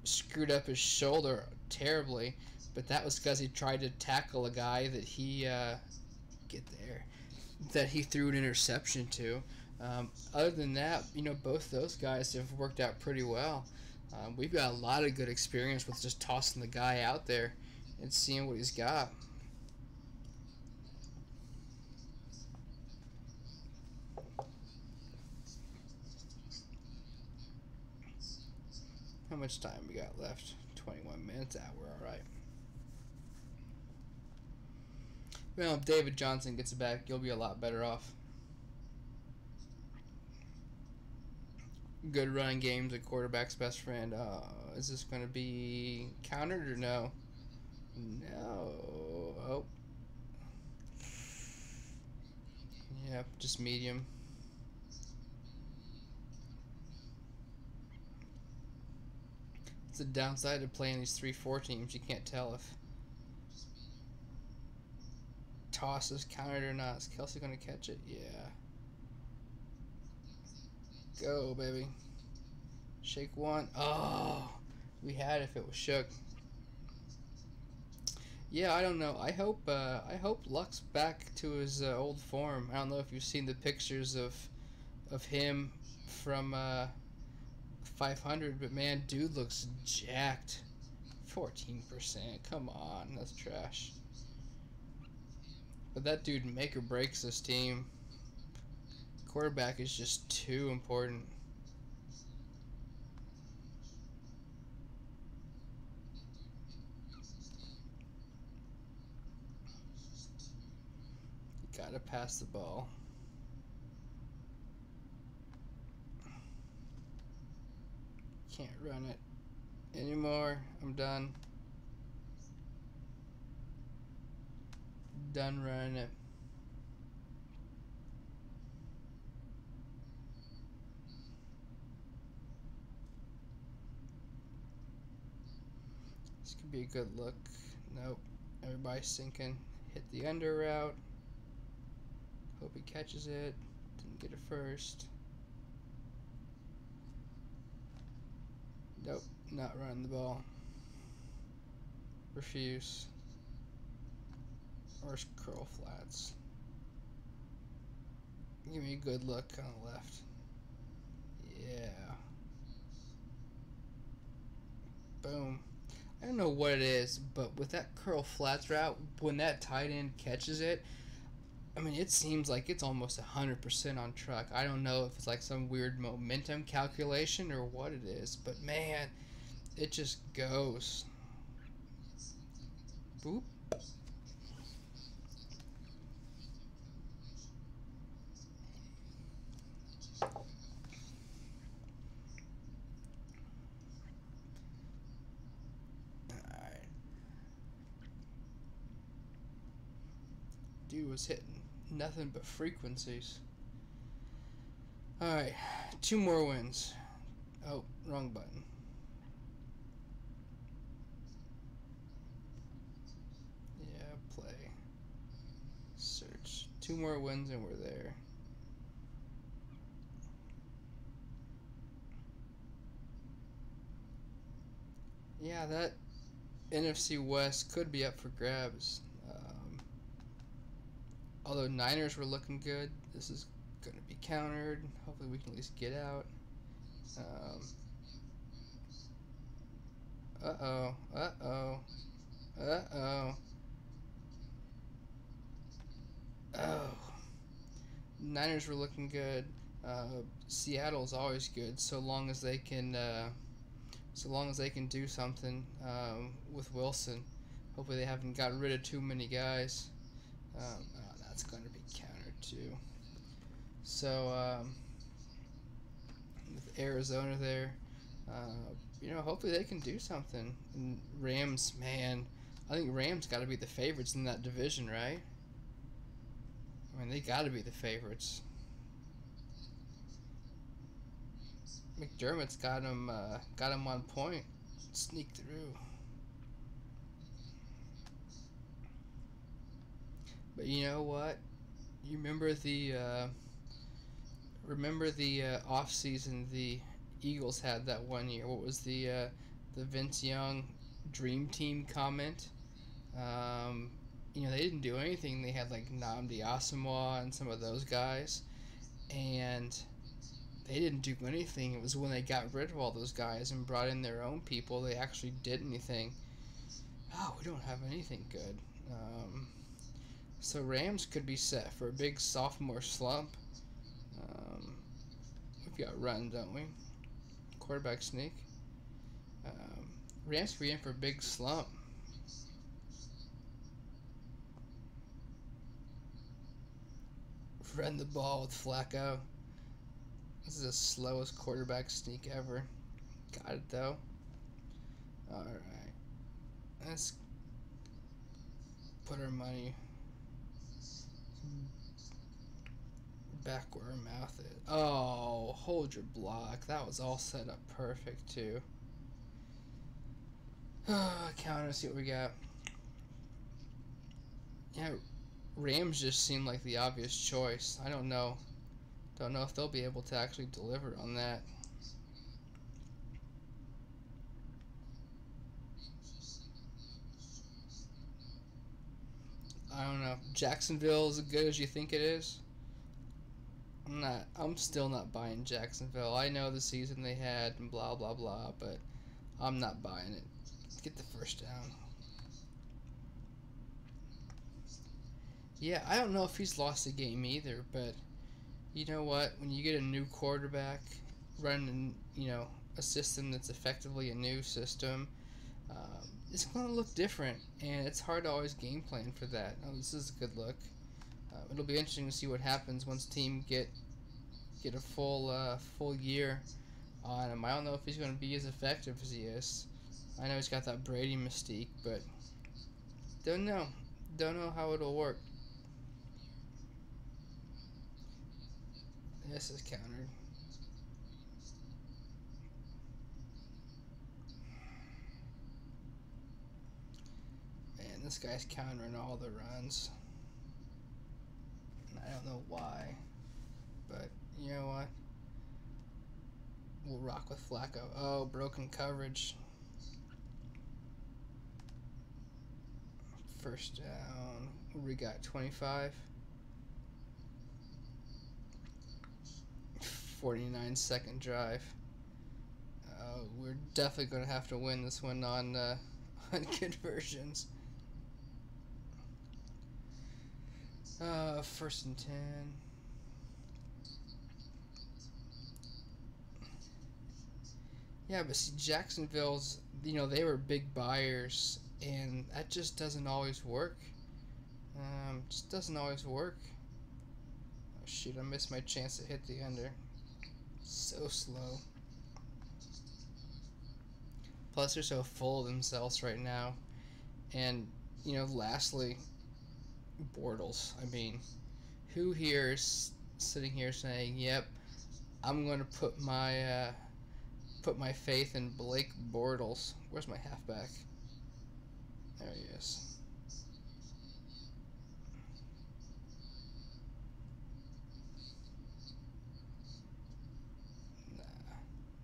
screwed up his shoulder terribly, but that was because he tried to tackle a guy that he threw an interception to. Other than that, both those guys have worked out pretty well. We've got a lot of good experience with just tossing the guy out there and seeing what he's got. How much time we got left? 21 minutes. We're all right. Well, if David Johnson gets back, you'll be a lot better off. Good running game's a quarterback's best friend. Is this going to be countered or no? No. Oh. Yep, just medium. It's the downside of playing these 3-4 teams. You can't tell if toss is countered or not. Is Kelsey going to catch it? Yeah. Go, baby. Shake one. Oh, we had if it was shook. Yeah, I don't know. I hope Luck's back to his old form. I don't know if you've seen the pictures of him from 500, but man, dude looks jacked. 14%. Come on, that's trash. But that dude make or breaks this team. Quarterback is just too important. You gotta pass the ball. Can't run it anymore. I'm done. Done running it. This could be a good look. Nope. Everybody's sinking. Hit the under route. Hope he catches it. Didn't get it first. Nope. Not running the ball. Refuse. Or curl flats. Give me a good look on the left. Yeah. Boom. I don't know what it is, but with that curl flats route, when that tight end catches it, I mean, it seems like it's almost 100% on track. I don't know if it's like some weird momentum calculation or what it is, but man, it just goes. Boop. Dude was hitting nothing but frequencies. Alright, 2 more wins. Oh, wrong button. Yeah, play. Search. 2 more wins and we're there. Yeah, that NFC West could be up for grabs. Although Niners were looking good, this is going to be countered. Hopefully we can at least get out. Uh-oh. Uh-oh. Uh-oh. Oh. Niners were looking good. Seattle's always good, so long as they can do something with Wilson. Hopefully they haven't gotten rid of too many guys. That's going to be countered too. So with Arizona there, hopefully they can do something. And Rams, man, I think Rams got to be the favorites in that division, right? I mean, they got to be the favorites. McDermott's got him on point. Sneak through. But you know what? You remember the off season the Eagles had that one year. What was the Vince Young Dream Team comment? They didn't do anything. They had like Nnamdi Asomugha and some of those guys, and they didn't do anything. It was when they got rid of all those guys and brought in their own people they actually did anything. Oh, we don't have anything good. So Rams could be set for a big sophomore slump. We've got run, don't we? Quarterback sneak. Rams could be in for a big slump. Run the ball with Flacco. This is the slowest quarterback sneak ever. Got it though. Alright. Let's put our money back where our mouth is. Oh, hold your block. That was all set up perfect too. Counter, see what we got. Yeah, Rams just seem like the obvious choice. I don't know if they'll be able to actually deliver on that. I don't know. Jacksonville is as good as you think it is. I'm still not buying Jacksonville. I know the season they had and blah blah blah, but I'm not buying it. Get the first down. Yeah, I don't know if he's lost a game either, but you know what? When you get a new quarterback running, a system that's effectively a new system, it's going to look different, and it's hard to always game plan for that. Oh, this is a good look. It'll be interesting to see what happens once team get a full year on him. I don't know if he's going to be as effective as he is. I know he's got that Brady mystique, but don't know how it'll work. This is countered. Man, this guy's countering all the runs. And I don't know why, but you know what? We'll rock with Flacco. Oh, broken coverage. First down. What we got? 25. 49-second drive. We're definitely going to have to win this one on conversions. First and 10. Yeah, but see, Jacksonville's, they were big buyers, and that just doesn't always work. Just doesn't always work. Oh, shoot, I missed my chance to hit the under. So slow. Plus, they're so full of themselves right now. And, lastly, Bortles. I mean, who here is sitting here saying, yep, I'm going to put my faith in Blake Bortles. Where's my halfback? There he is.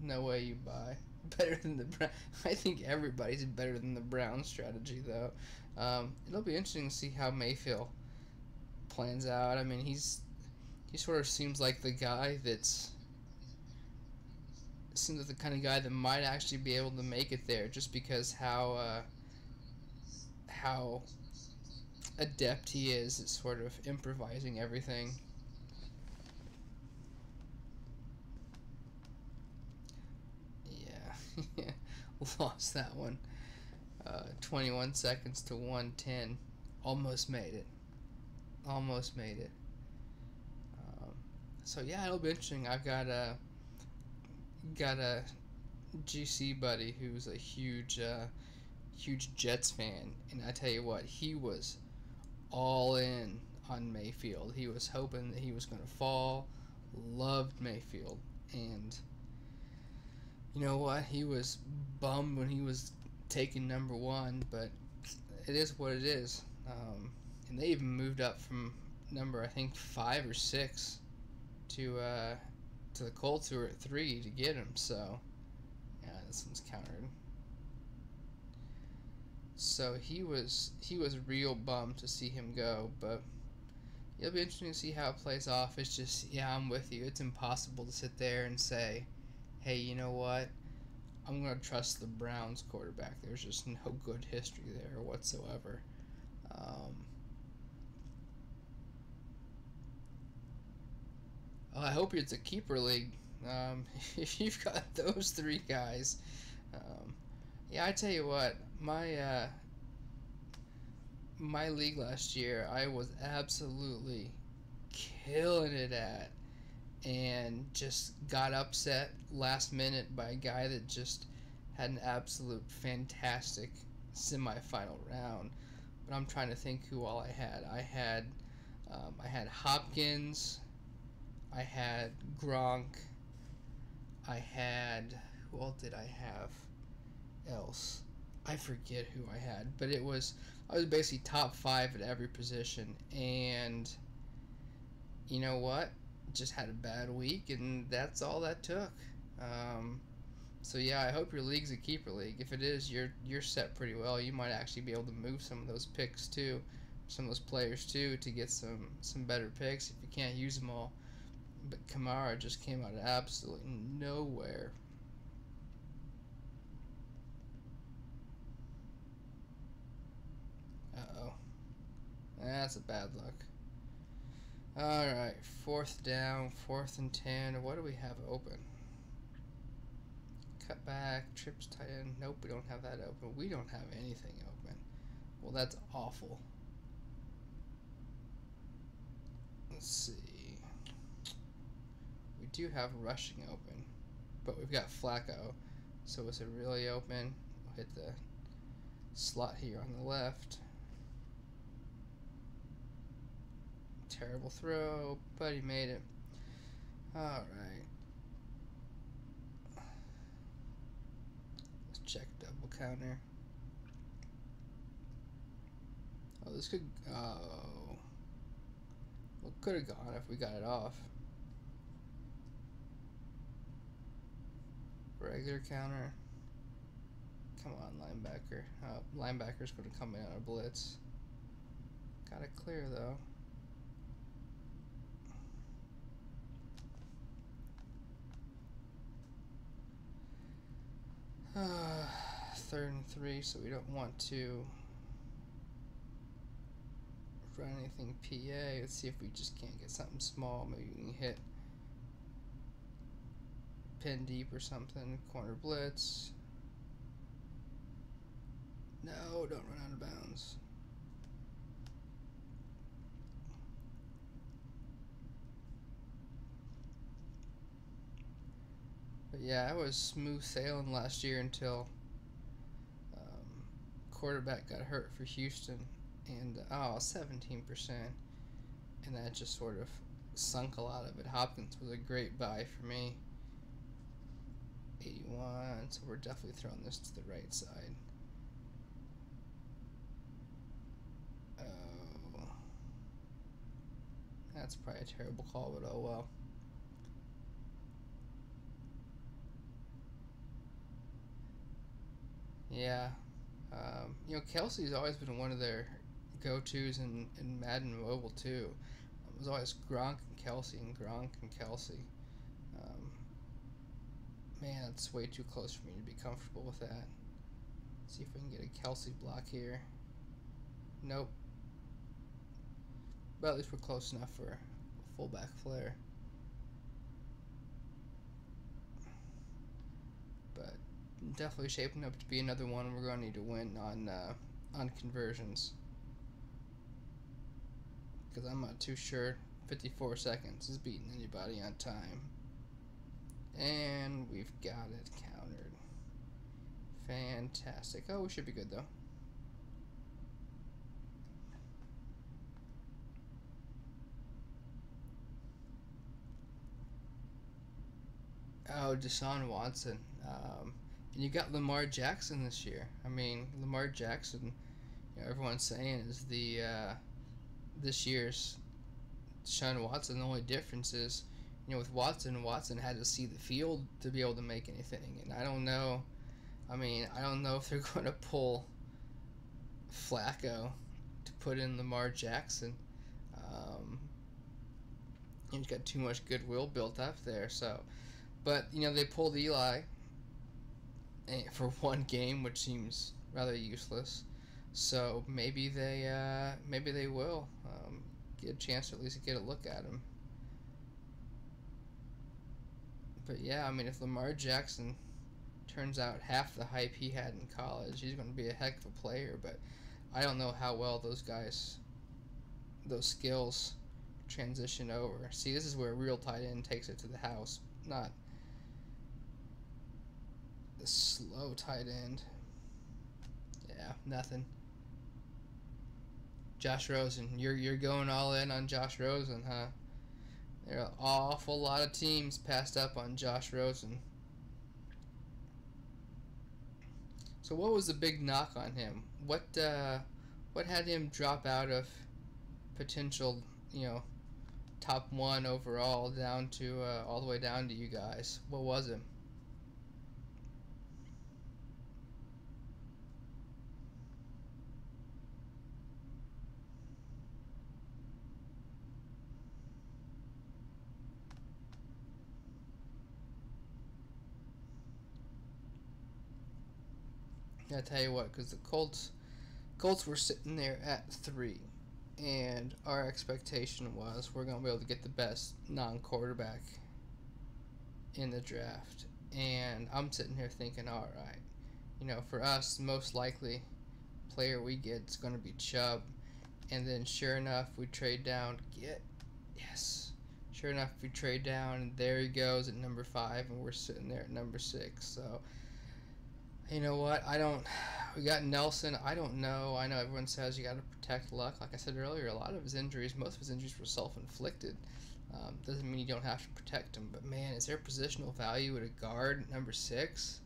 No way you buy. Better than the Brown. I think everybody's better than the Brown strategy, though. It'll be interesting to see how Mayfield plans out. I mean, he sort of seems like the guy seems like the kind of guy that might actually be able to make it there, just because how adept he is at sort of improvising everything. Yeah, lost that one. 21 seconds to 110. Almost made it. So yeah, it'll be interesting. I've got a GC buddy who's a huge Jets fan, and I tell you what, he was all in on Mayfield. He was hoping that he was going to fall. Loved Mayfield, and You know what? He was bummed when he was taking #1, but it is what it is. And they even moved up from number, I think, 5 or 6 to the Colts, who were at 3 to get him. So yeah, this one's countered. So he was real bummed to see him go, but it'll be interesting to see how it plays off. It's just, yeah, I'm with you. It's impossible to sit there and say, hey, you know what? I'm going to trust the Browns quarterback. There's just no good history there whatsoever. I hope it's a keeper league. If you've got those 3 guys, yeah, I tell you what, my league last year, I was absolutely killing it at, and just got upset last minute by a guy that just had an absolute fantastic semifinal round. But I'm trying to think who all I had. I had Hopkins. I had Gronk. I had, who else did I have else? I forget who I had, but I was basically top 5 at every position, and you know what? Just had a bad week, and that's all that took. So yeah, I hope your league's a keeper league. If it is, you're set pretty well. You might actually be able to move some of those picks too, some of those players too, to get some better picks if you can't use them all. But Kamara just came out of absolutely nowhere. Uh-oh. That's a bad luck. Alright, 4th down, 4th and 10. What do we have open? Cut back, trips tight end. Nope, we don't have that open. We don't have anything open. Well, that's awful. Let's see. We do have rushing open, but we've got Flacco. So is it really open? We'll hit the slot here on the left. Terrible throw, but he made it. Alright. Let's check double counter. Oh, this could... Oh. Well, could have gone if we got it off. Regular counter. Come on, linebacker. Linebacker's going to come in on a blitz. Got it clear, though. Third and 3, so we don't want to run anything PA. Let's see if we just can't get something small. Maybe we can hit pin deep or something. Corner blitz. No, don't run out of bounds. But yeah, I was smooth sailing last year until quarterback got hurt for Houston, and 17%, and that just sort of sunk a lot of it. Hopkins was a great buy for me. 81, so we're definitely throwing this to the right side. Oh, that's probably a terrible call, but oh well. Yeah. Kelsey's always been one of their go-tos in Madden Mobile too. It was always Gronk and Kelsey and Gronk and Kelsey. Man, it's way too close for me to be comfortable with that. Let's see if we can get a Kelsey block here. Nope. But at least we're close enough for a fullback flare. But definitely shaping up to be another one we're going to need to win on conversions, because I'm not too sure 54 seconds is beating anybody on time. And we've got it countered. Fantastic. Oh, we should be good though. Oh, Deshaun Watson. And you got Lamar Jackson this year. I mean, Lamar Jackson, everyone's saying is the this year's Deshaun Watson. The only difference is, with Watson had to see the field to be able to make anything. And I don't know. I mean, I don't know if they're going to pull Flacco to put in Lamar Jackson. He's got too much goodwill built up there. So, but they pulled Eli for one game, which seems rather useless. So maybe they will get a chance to at least get a look at him. But yeah, I mean, if Lamar Jackson turns out half the hype he had in college, he's going to be a heck of a player. But I don't know how well those skills transition over. See, this is where a real tight end takes it to the house, not the slow tight end. Yeah, nothing. Josh Rosen, you're going all in on Josh Rosen, huh? There are an awful lot of teams passed up on Josh Rosen. So what was the big knock on him? What had him drop out of potential, top 1 overall down to all the way down to you guys? What was it? I tell you what, because the Colts were sitting there at 3, and our expectation was we're going to be able to get the best non-quarterback in the draft. And I'm sitting here thinking, all right, for us, most likely player we get is going to be Chubb. And then sure enough, we trade down. Sure enough, we trade down, and there he goes at number 5, and we're sitting there at number 6. So, you know what? We got Nelson. I don't know. I know everyone says you got to protect Luck. Like I said earlier, most of his injuries were self-inflicted. Doesn't mean you don't have to protect him. But man, is there positional value at a guard at number 6?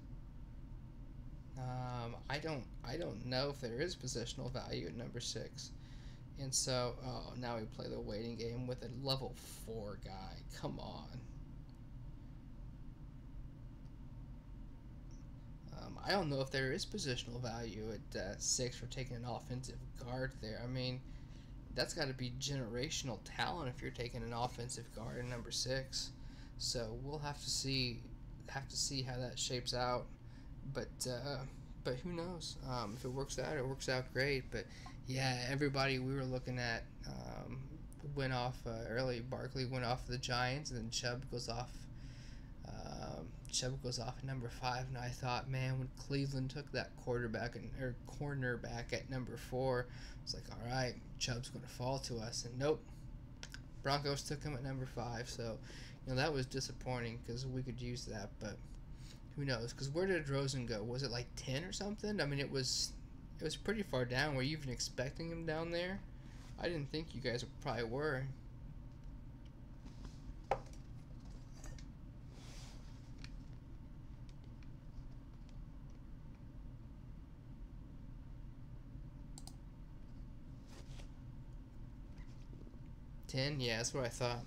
I don't know if there is positional value at number 6. And so, now we play the waiting game with a level 4 guy. Come on. I don't know if there is positional value at 6 for taking an offensive guard there. I mean, that's got to be generational talent if you're taking an offensive guard at number 6. So we'll have to see how that shapes out. But who knows? If it works out great. But yeah, everybody we were looking at went off early. Barkley went off the Giants, and then Chubb goes off at number 5, and I thought, man, when Cleveland took that cornerback at number 4, I was like, all right, Chubb's going to fall to us, and nope, Broncos took him at number 5, so that was disappointing because we could use that, but who knows? Because where did Rosen go? Was it like 10 or something? I mean, it was pretty far down. Were you even expecting him down there? I didn't think you guys probably were. Yeah, that's what I thought.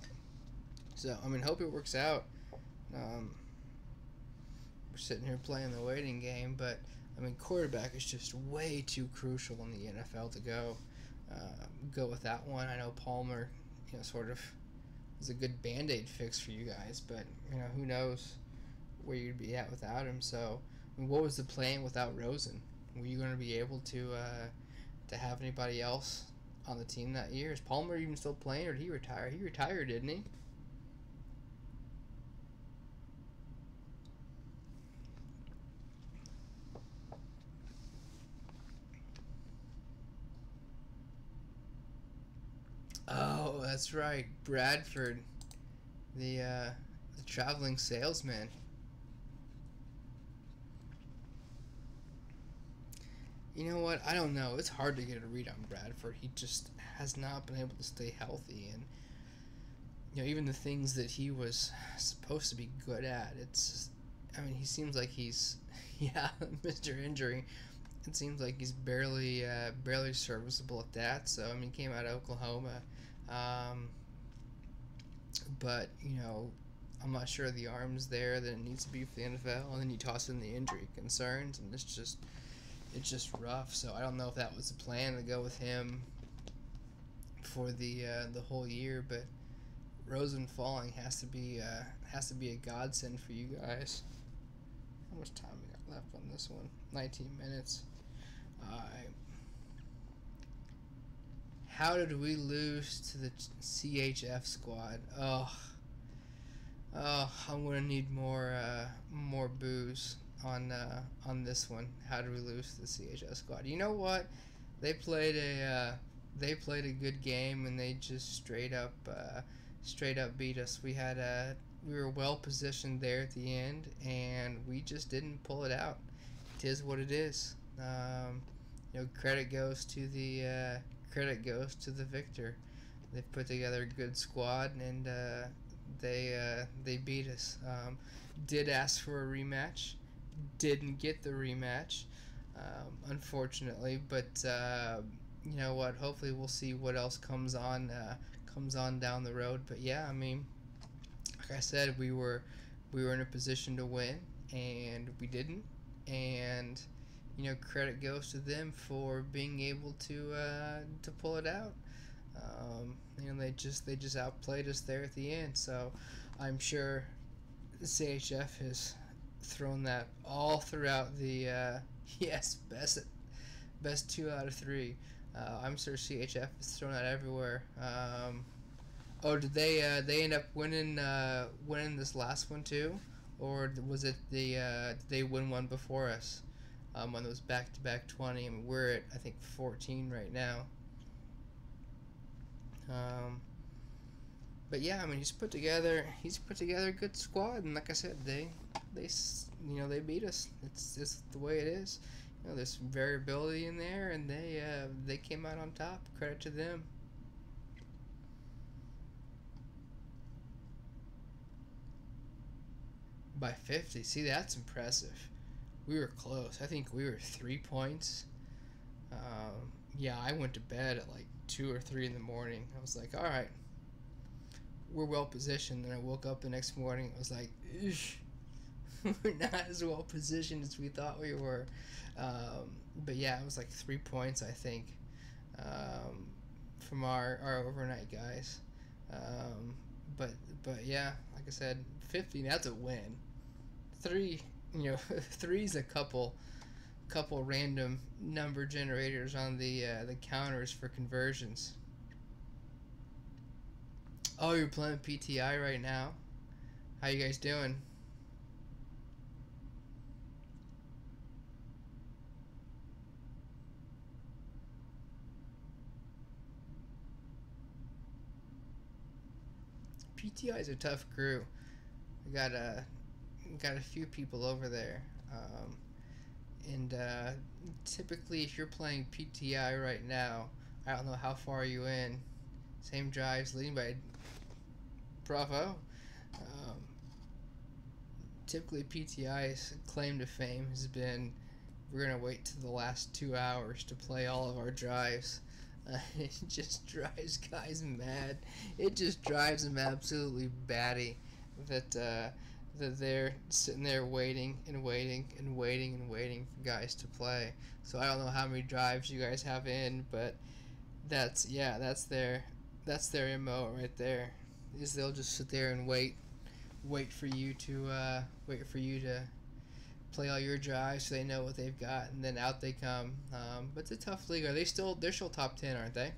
So, I mean, hope it works out. We're sitting here playing the waiting game, but, I mean, quarterback is just way too crucial in the NFL to go with that one. I know Palmer, sort of is a good Band-Aid fix for you guys, but, who knows where you'd be at without him. So, I mean, what was the plan without Rosen? Were you going to be able to have anybody else on the team that year? Is Palmer even still playing, or did he retire? He retired, didn't he? Oh, that's right, Bradford, the traveling salesman. You know what? I don't know. It's hard to get a read on Bradford. He just has not been able to stay healthy. And even the things that he was supposed to be good at, he seems like he's, yeah, Mr. Injury. It seems like he's barely serviceable at that. So he came out of Oklahoma, but I'm not sure the arm's there that it needs to be for the NFL. And then you toss in the injury concerns, and it's just rough. So I don't know if that was the plan to go with him for the whole year, but Rosen falling has to be a godsend for you guys. How much time we got left on this one? 19 minutes. Alright. How did we lose to the CHF squad? Oh, I'm gonna need more booze on this one. How did we lose to the CHF squad? You know what? They played a good game, and they just straight up beat us. We were well positioned there at the end, and we just didn't pull it out. It is what it is. Credit goes to the victor. They've put together a good squad, and they beat us. Did ask for a rematch, didn't get the rematch, unfortunately. But you know what? Hopefully, we'll see what else comes on down the road. But yeah, like I said, we were in a position to win, and we didn't. And credit goes to them for being able to pull it out. They just outplayed us there at the end. So I'm sure the CHF has thrown that all throughout the yes, best 2 out of 3. I'm sure CHF has thrown that everywhere. Did they end up winning this last one too, or was it did they win one before us? When it was back-to-back 20. We're at, I think, 14 right now. But yeah, he's put together a good squad, and like I said, they beat us. It's the way it is. There's some variability in there, and they came out on top. Credit to them. By 50. See, that's impressive. We were close. I think we were 3 points. Yeah, I went to bed at like 2 or 3 in the morning. I was like, all right, we're well positioned. And I woke up the next morning. I was like, we're not as well positioned as we thought we were. But yeah, it was like 3 points, I think, from our overnight guys. But yeah, like I said, 50. That's a win. 3. 3's a couple random number generators on the counters for conversions. Oh, you're playing PTI right now? How you guys doing? PTI is a tough crew. We got a few people over there, and typically if you're playing PTI right now, I don't know how far are you in. Same drives, leading by Bravo. Typically PTI's claim to fame has been, we're gonna wait till the last 2 hours to play all of our drives. It just drives guys mad. It just drives them absolutely batty that they're sitting there waiting for guys to play. So I don't know how many drives you guys have in, but that's their MO right there. Is they'll just sit there and wait for you to play all your drives so they know what they've got, and then out they come. But it's a tough league. They're still top 10, aren't they?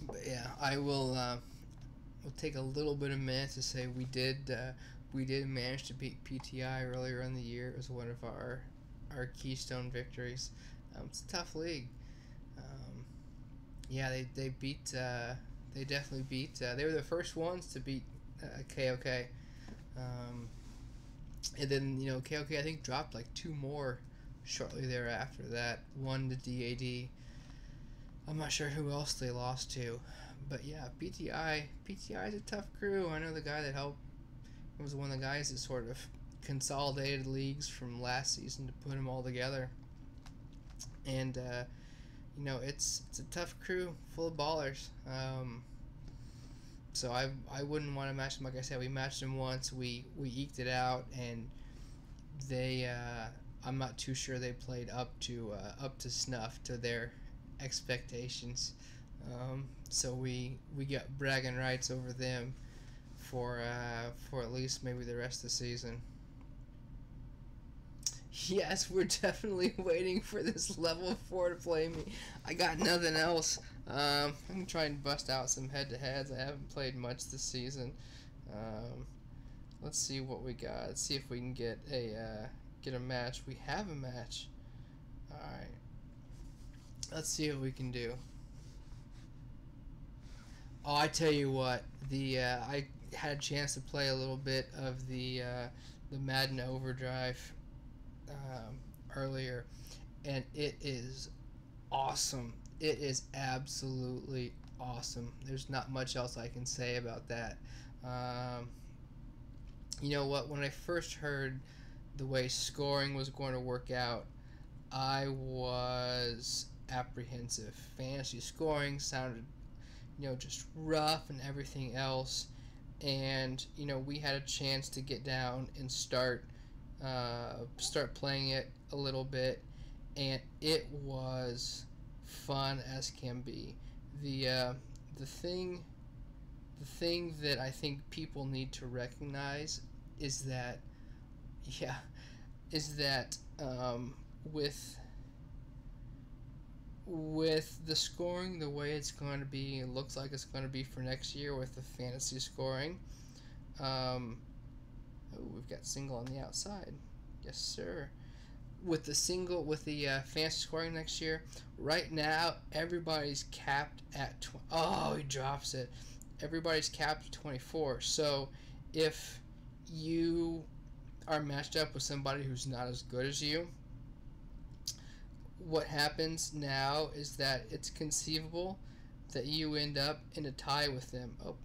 But yeah, I will we'll take a little bit of a minute to say we did manage to beat PTI earlier in the year. It was one of our keystone victories. It's a tough league. Yeah, they beat They definitely beat. They were the first ones to beat KOK. And then, you know, KOK I think dropped like 2 more shortly thereafter that. One to DAD. I'm not sure who else they lost to. But yeah, PTI is a tough crew. I know the guy that helped was one of the guys that sort of consolidated leagues from last season to put them all together. And you know, it's a tough crew full of ballers. So I wouldn't want to match them. Like I said, we matched them once. We eked it out, and they I'm not too sure they played up to snuff to their expectations. So we got bragging rights over them for at least maybe the rest of the season. Yes, we're definitely waiting for this level 4 to play me. I got nothing else. I'm gonna try and bust out some head-to-heads. I haven't played much this season. Let's see what we got. Let's see if we can get a match. We have a match. All right. Let's see what we can do. Oh, I tell you what. I had a chance to play a little bit of the Madden Overdrive earlier, and it is awesome. It is absolutely awesome. There's not much else I can say about that. You know what? When I first heard the way scoring was going to work out, I was apprehensive. Fantasy scoring sounded, you know, just rough and everything else. And, you know, we had a chance to get down and start playing it a little bit, and it was fun as can be. The thing that I think people need to recognize is that with the scoring the way it's going to be, it looks like it's going to be for next year with the fantasy scoring. We've got single on the outside. Yes, sir. With the fantasy scoring next year, right now everybody's capped at he drops it. Everybody's capped at 24. So if you are matched up with somebody who's not as good as you, what happens now is that it's conceivable that you end up in a tie with them. Oh,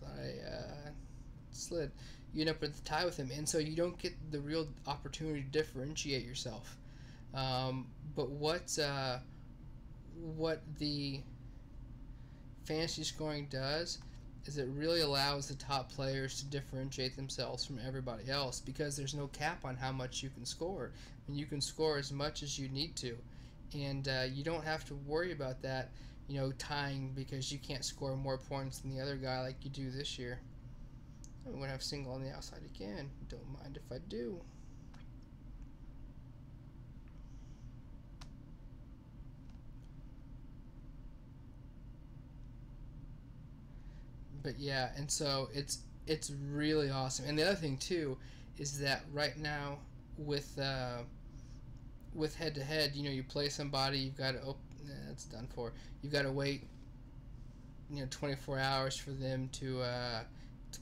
I slid. You end up in a tie with them, and so you don't get the real opportunity to differentiate yourself. But what the fantasy scoring does is it really allows the top players to differentiate themselves from everybody else, because there's no cap on how much you can score, and you can score as much as you need to, and you don't have to worry about that, you know, tying because you can't score more points than the other guy like you do this year. I'm going to have single on the outside again. Don't mind if I do. But yeah, and so it's really awesome. And the other thing too is that right now with head-to-head, you know, you play somebody, you've got to that's done for. You've got to wait, you know, 24 hours for them to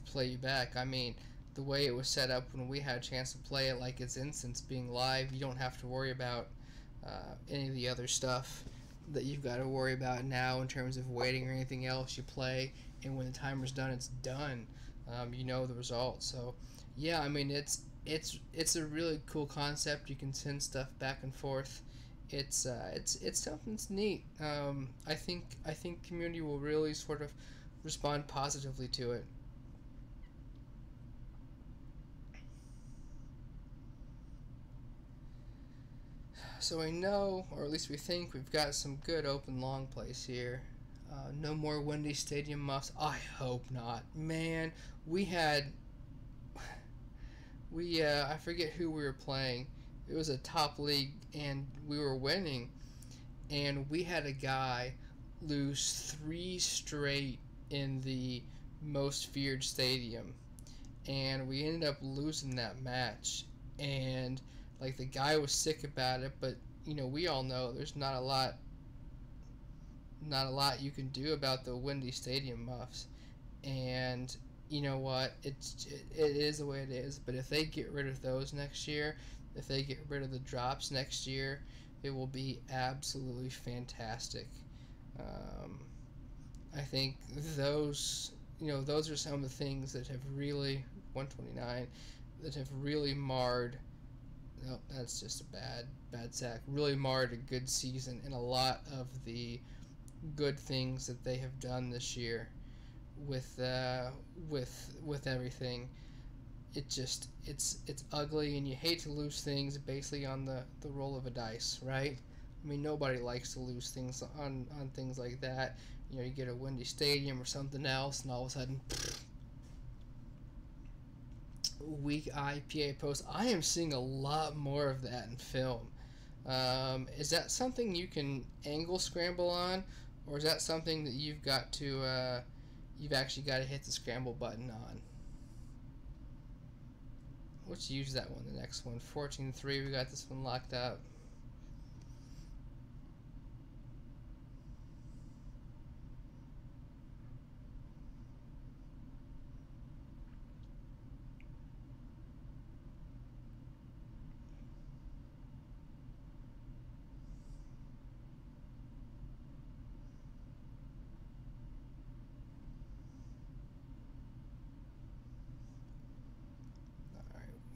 play you back. I mean, the way it was set up when we had a chance to play it, like it's instance being live, you don't have to worry about any of the other stuff that you've got to worry about now in terms of waiting or anything else. You play, and when the timer's done, it's done. You know the result. So yeah, I mean, it's a really cool concept. You can send stuff back and forth. It's something that's neat. I think community will really sort of respond positively to it. So we know, or at least we think, we've got some good open long plays here. No more Wendy Stadium muffs. I hope not. Man, I forget who we were playing. It was a top league, and we were winning. And we had a guy lose 3 straight in the most feared stadium. And we ended up losing that match. And like, the guy was sick about it, but you know, we all know there's not a lot not a lot you can do about the windy stadium muffs. And you know what? It is the way it is. But if they get rid of those next year, if they get rid of the drops next year, it will be absolutely fantastic. Um, I think those are some of the things that have really 129 that have really marred. No, that's just a bad sack. Really marred a good season and a lot of the good things that they have done this year with everything. It's ugly, and you hate to lose things basically on the roll of a dice, right? I mean, nobody likes to lose things on things like that. You get a windy stadium or something else, and all of a sudden, weak IPA post. I am seeing a lot more of that in film. Is that something you can angle scramble on, or is that something that you've actually got to hit the scramble button on? Let's use that one, the next one. 14-3, we got this one locked up.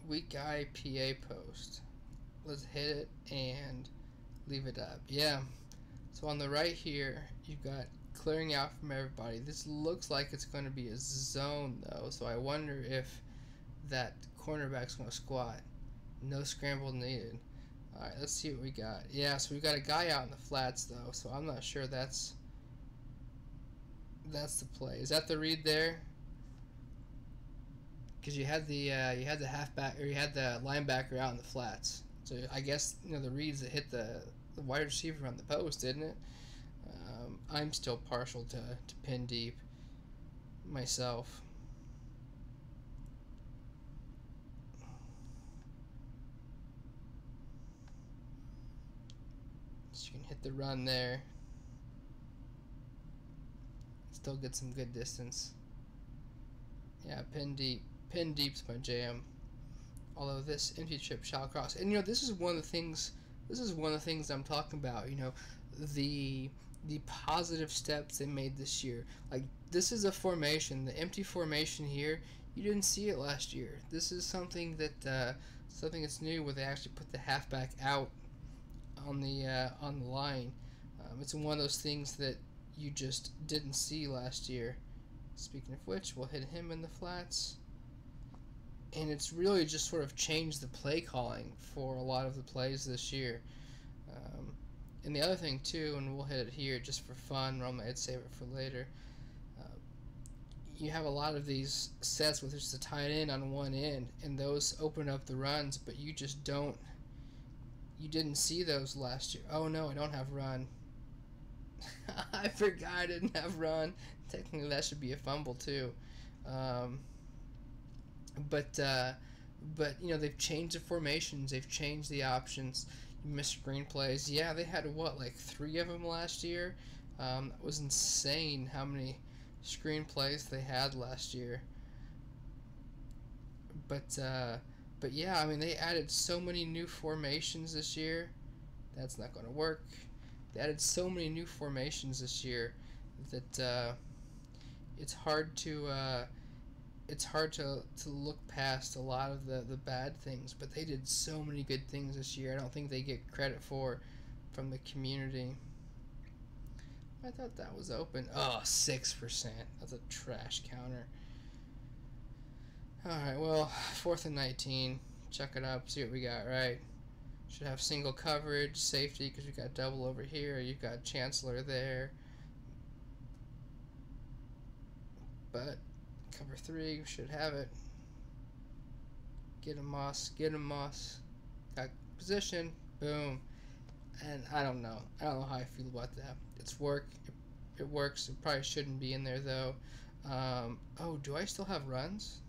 Weak IPA post. Let's hit it and leave it up. Yeah. So on the right here, you've got clearing out from everybody. This looks like it's going to be a zone, though. So I wonder if that cornerback's going to squat. No scramble needed. All right, let's see what we got. Yeah, so we got a guy out in the flats, though. So I'm not sure that's the play. Is that the read there? Because you had the halfback, or you had the linebacker out in the flats. So I guess the reads that hit the wide receiver on the post, didn't it? I'm still partial to pin deep myself. So you can hit the run there. Still get some good distance. Yeah, pin deep. Pin deep's my jam. Although this empty chip shall cross, and this is one of the things. This is one of the things I'm talking about. The positive steps they made this year. Like, this is a formation, the empty formation here. You didn't see it last year. This is something that's new, where they actually put the halfback out on the line. It's one of those things that you just didn't see last year. Speaking of which, we'll hit him in the flats. And it's really just sort of changed the play calling for a lot of the plays this year. And the other thing, too, and we'll hit it here just for fun, normally I'd save it for later, you have a lot of these sets with just a tight end on one end, and those open up the runs, but you just don't. You didn't see those last year. Oh, no, I don't have run. I forgot I didn't have run. Technically, that should be a fumble, too. But they've changed the formations, they've changed the options. You miss screenplays. Yeah, they had like 3 of them last year. It was insane how many screenplays they had last year. But yeah, I mean, they added so many new formations this year. That's not going to work. They added so many new formations this year that it's hard to look past a lot of the bad things, but they did so many good things this year. I don't think they get credit for from the community. I thought that was open. Oh, 6%. That's a trash counter. Alright, well, 4th and 19. Check it up, see what we got, right? Should have single coverage, safety, because we got double over here. You've got Chancellor there. But cover 3 should have it. Get him, Moss. Get him, Moss. Got position. Boom. And I don't know. I don't know how I feel about that. It's work. It works. It probably shouldn't be in there, though. Oh, do I still have runs?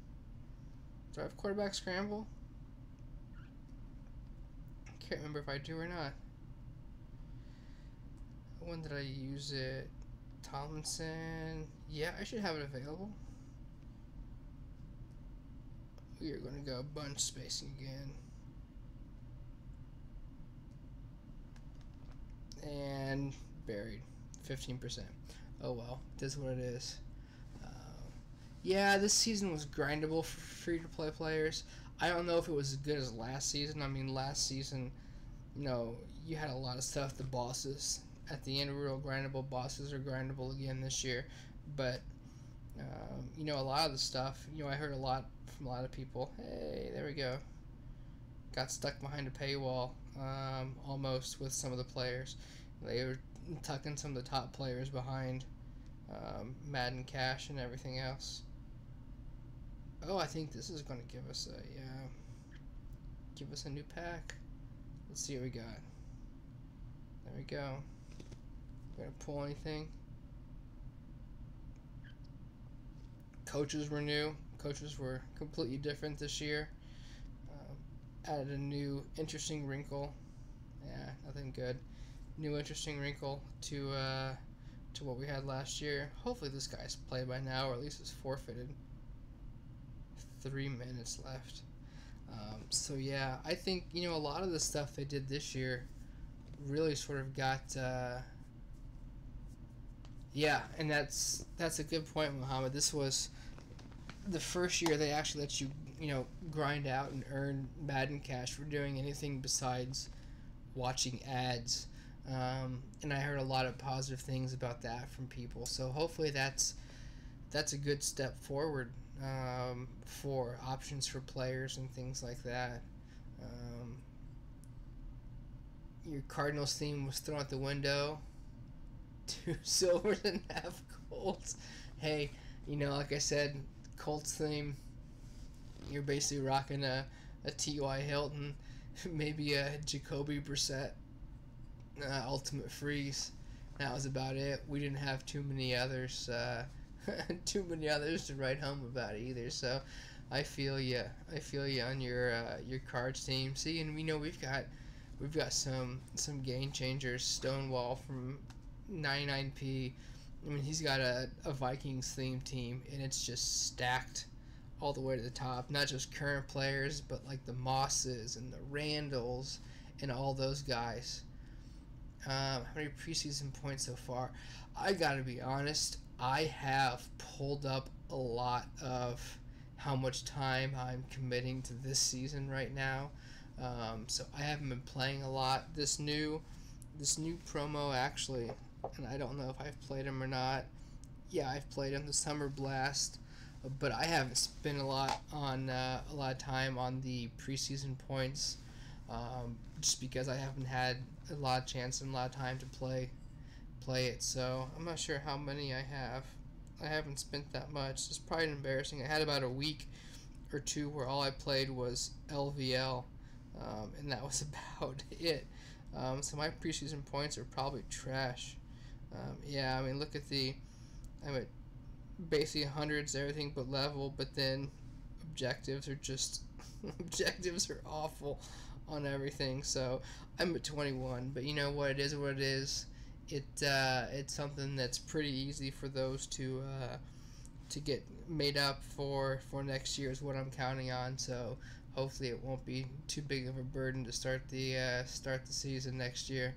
Do I have quarterback scramble? I can't remember if I do or not. When did I use it? Tomlinson. Yeah, I should have it available. We are going to go bunch spacing again. And buried. 15%. Oh well, it is what it is. Yeah, this season was grindable for free-to-play players. I don't know if it was as good as last season. I mean, last season, you know, you had a lot of stuff. The bosses at the end were real grindable. Bosses are grindable again this year. But, you know, a lot of the stuff, you know, I heard a lot from a lot of people. Hey, there we go. Got stuck behind a paywall almost with some of the players. They were tucking some of the top players behind Madden Cash and everything else. Oh, I think this is going to give us a new pack. Let's see what we got. There we go. We're going to pull anything. Coaches were new. Coaches were completely different this year. Added a new interesting wrinkle. Yeah, nothing good. New interesting wrinkle to what we had last year. Hopefully this guy's played by now, or at least is forfeited. 3 minutes left. So yeah, I think, you know, a lot of the stuff they did this year really sort of got yeah, and that's a good point, Muhammad. This was the first year they actually let you, you know, grind out and earn Madden Cash for doing anything besides watching ads. And I heard a lot of positive things about that from people. So hopefully that's a good step forward for options for players and things like that. Your Cardinals theme was thrown out the window. 2 silvers and half golds. Hey, you know, like I said, Colts theme, you're basically rocking a T.Y. Hilton, maybe a Jacoby Brissett ultimate freeze. That was about it. We didn't have too many others to write home about either. So I feel you on your cards team. See, and we know we've got some game changers. Stonewall from 99p. I mean, he's got a Vikings theme team, and it's just stacked all the way to the top. Not just current players, but like the Mosses and the Randalls and all those guys. How many preseason points so far? I gotta be honest, I have pulled up a lot of how much time I'm committing to this season right now. So I haven't been playing a lot. This new promo actually, and I don't know if I've played him or not. Yeah, I've played him, the Summer Blast, but I haven't spent a lot of time on the preseason points, just because I haven't had a lot of chance and a lot of time to play it. So I'm not sure how many I have. I haven't spent that much. It's probably embarrassing. I had about a week or two where all I played was LVL, and that was about it. So my preseason points are probably trash. Yeah, I mean, look at I'm at basically hundreds, everything but level, but then objectives are just objectives are awful on everything. So I'm at 21, but you know what? It is what it is. It's something that's pretty easy for those to get made up for next year is what I'm counting on. So hopefully it won't be too big of a burden to start the season next year.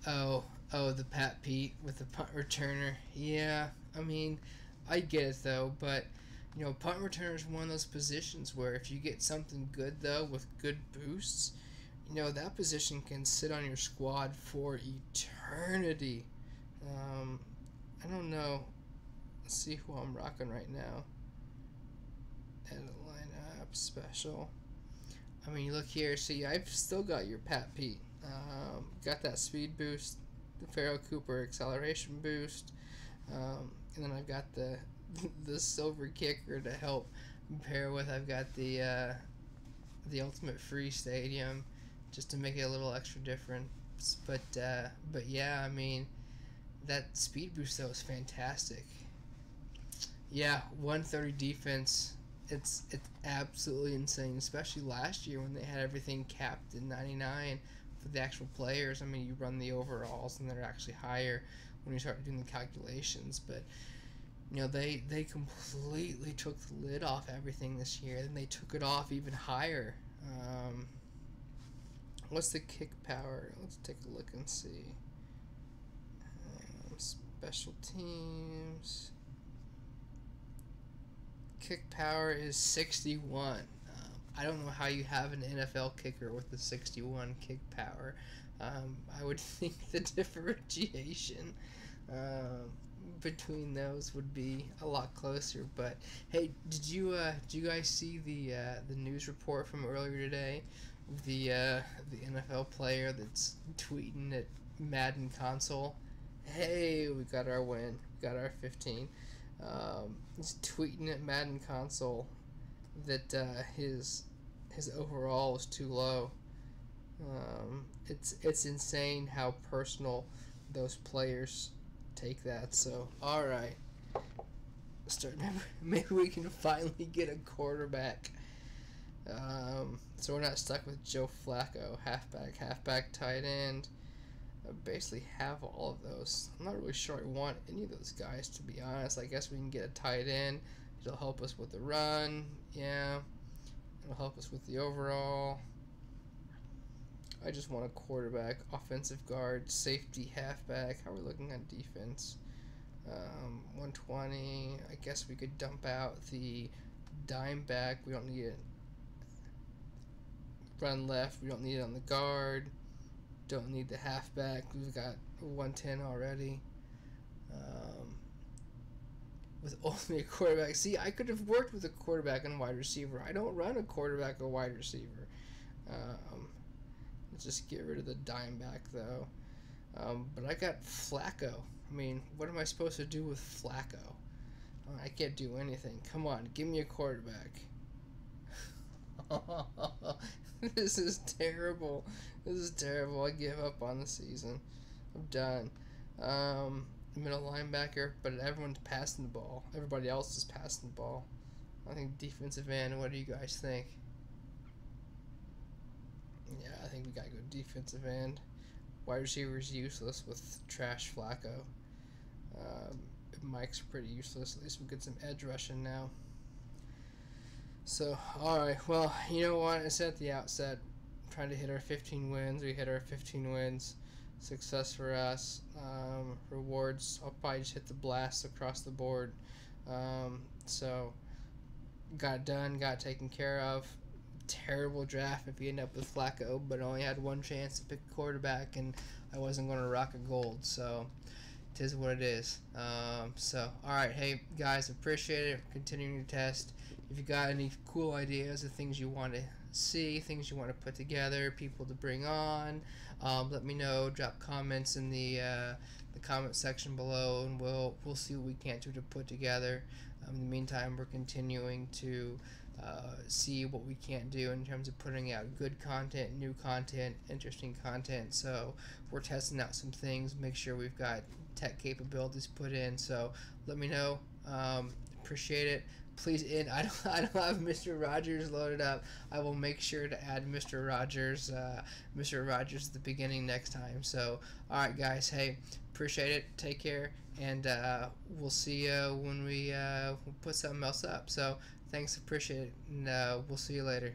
The Pat Pete with the punt returner. Yeah, I mean, I get it though, but you know, punt returner is one of those positions where if you get something good though with good boosts, you know, that position can sit on your squad for eternity. I don't know. Let's see who I'm rocking right now. Edit lineup special. I mean, look here. See, I've still got your Pat Pete. Got that speed boost, the Pharaoh Cooper acceleration boost, and then I've got the silver kicker to help pair with. I've got the ultimate free stadium just to make it a little extra different. But yeah, I mean, that speed boost though is fantastic. Yeah, 130 defense. It's absolutely insane, especially last year when they had everything capped in 99. for the actual players. I mean, you run the overalls and they're actually higher when you start doing the calculations. But they completely took the lid off everything this year, and they took it off even higher. What's the kick power? Let's take a look and see. Special teams. Kick power is 61. I don't know how you have an NFL kicker with a 61 kick power. I would think the differentiation between those would be a lot closer. But hey, did you guys see the news report from earlier today? The NFL player that's tweeting at Madden console, "Hey, we got our win, we got our 15." He's tweeting at Madden console that his overall was too low. It's insane how personal those players take that. So all right, maybe we can finally get a quarterback. So we're not stuck with Joe Flacco, halfback, tight end. I basically have all of those. I'm not really sure I want any of those guys, to be honest. I guess we can get a tight end. It'll help us with the run. Yeah. It'll help us with the overall. I just want a quarterback, offensive guard, safety, halfback. How are we looking on defense? 120. I guess we could dump out the dime back. We don't need it. Run left. We don't need it on the guard. Don't need the halfback. We've got 110 already. With only a quarterback. See, I could have worked with a quarterback and wide receiver. I don't run a quarterback or wide receiver. Let's just get rid of the dime back, though. But I got Flacco. I mean, what am I supposed to do with Flacco? I can't do anything. Come on, give me a quarterback. This is terrible. This is terrible. I give up on the season. I'm done. Middle linebacker, but everyone's passing the ball. Everybody else is passing the ball. I think defensive end. What do you guys think? Yeah, I think we gotta go defensive end. Wide receiver is useless with trash Flacco. Mike's pretty useless. At least we get some edge rushing now. So, alright, well, you know what? I said at the outset, trying to hit our 15 wins. We hit our 15 wins. Success for us. Rewards, I'll probably just hit the blast across the board. So, got it done, got it taken care of. Terrible draft if you end up with Flacco, but only had one chance to pick a quarterback, and I wasn't going to rock a gold. So, it is what it is. Alright, hey, guys, appreciate it. Continuing to test. If you got any cool ideas of things you want to see, things you want to put together, people to bring on, let me know. Drop comments in the comment section below, and we'll see what we can do to put together. In the meantime, we're continuing to see what we can't do in terms of putting out good content, new content, interesting content. So we're testing out some things, make sure we've got tech capabilities put in. So let me know. Appreciate it. Please, I don't have Mr. Rogers loaded up. I will make sure to add Mr. Rogers at the beginning next time. So, all right, guys. Hey, appreciate it. Take care, and we'll see you when we we'll put something else up. So, thanks. Appreciate it, and we'll see you later.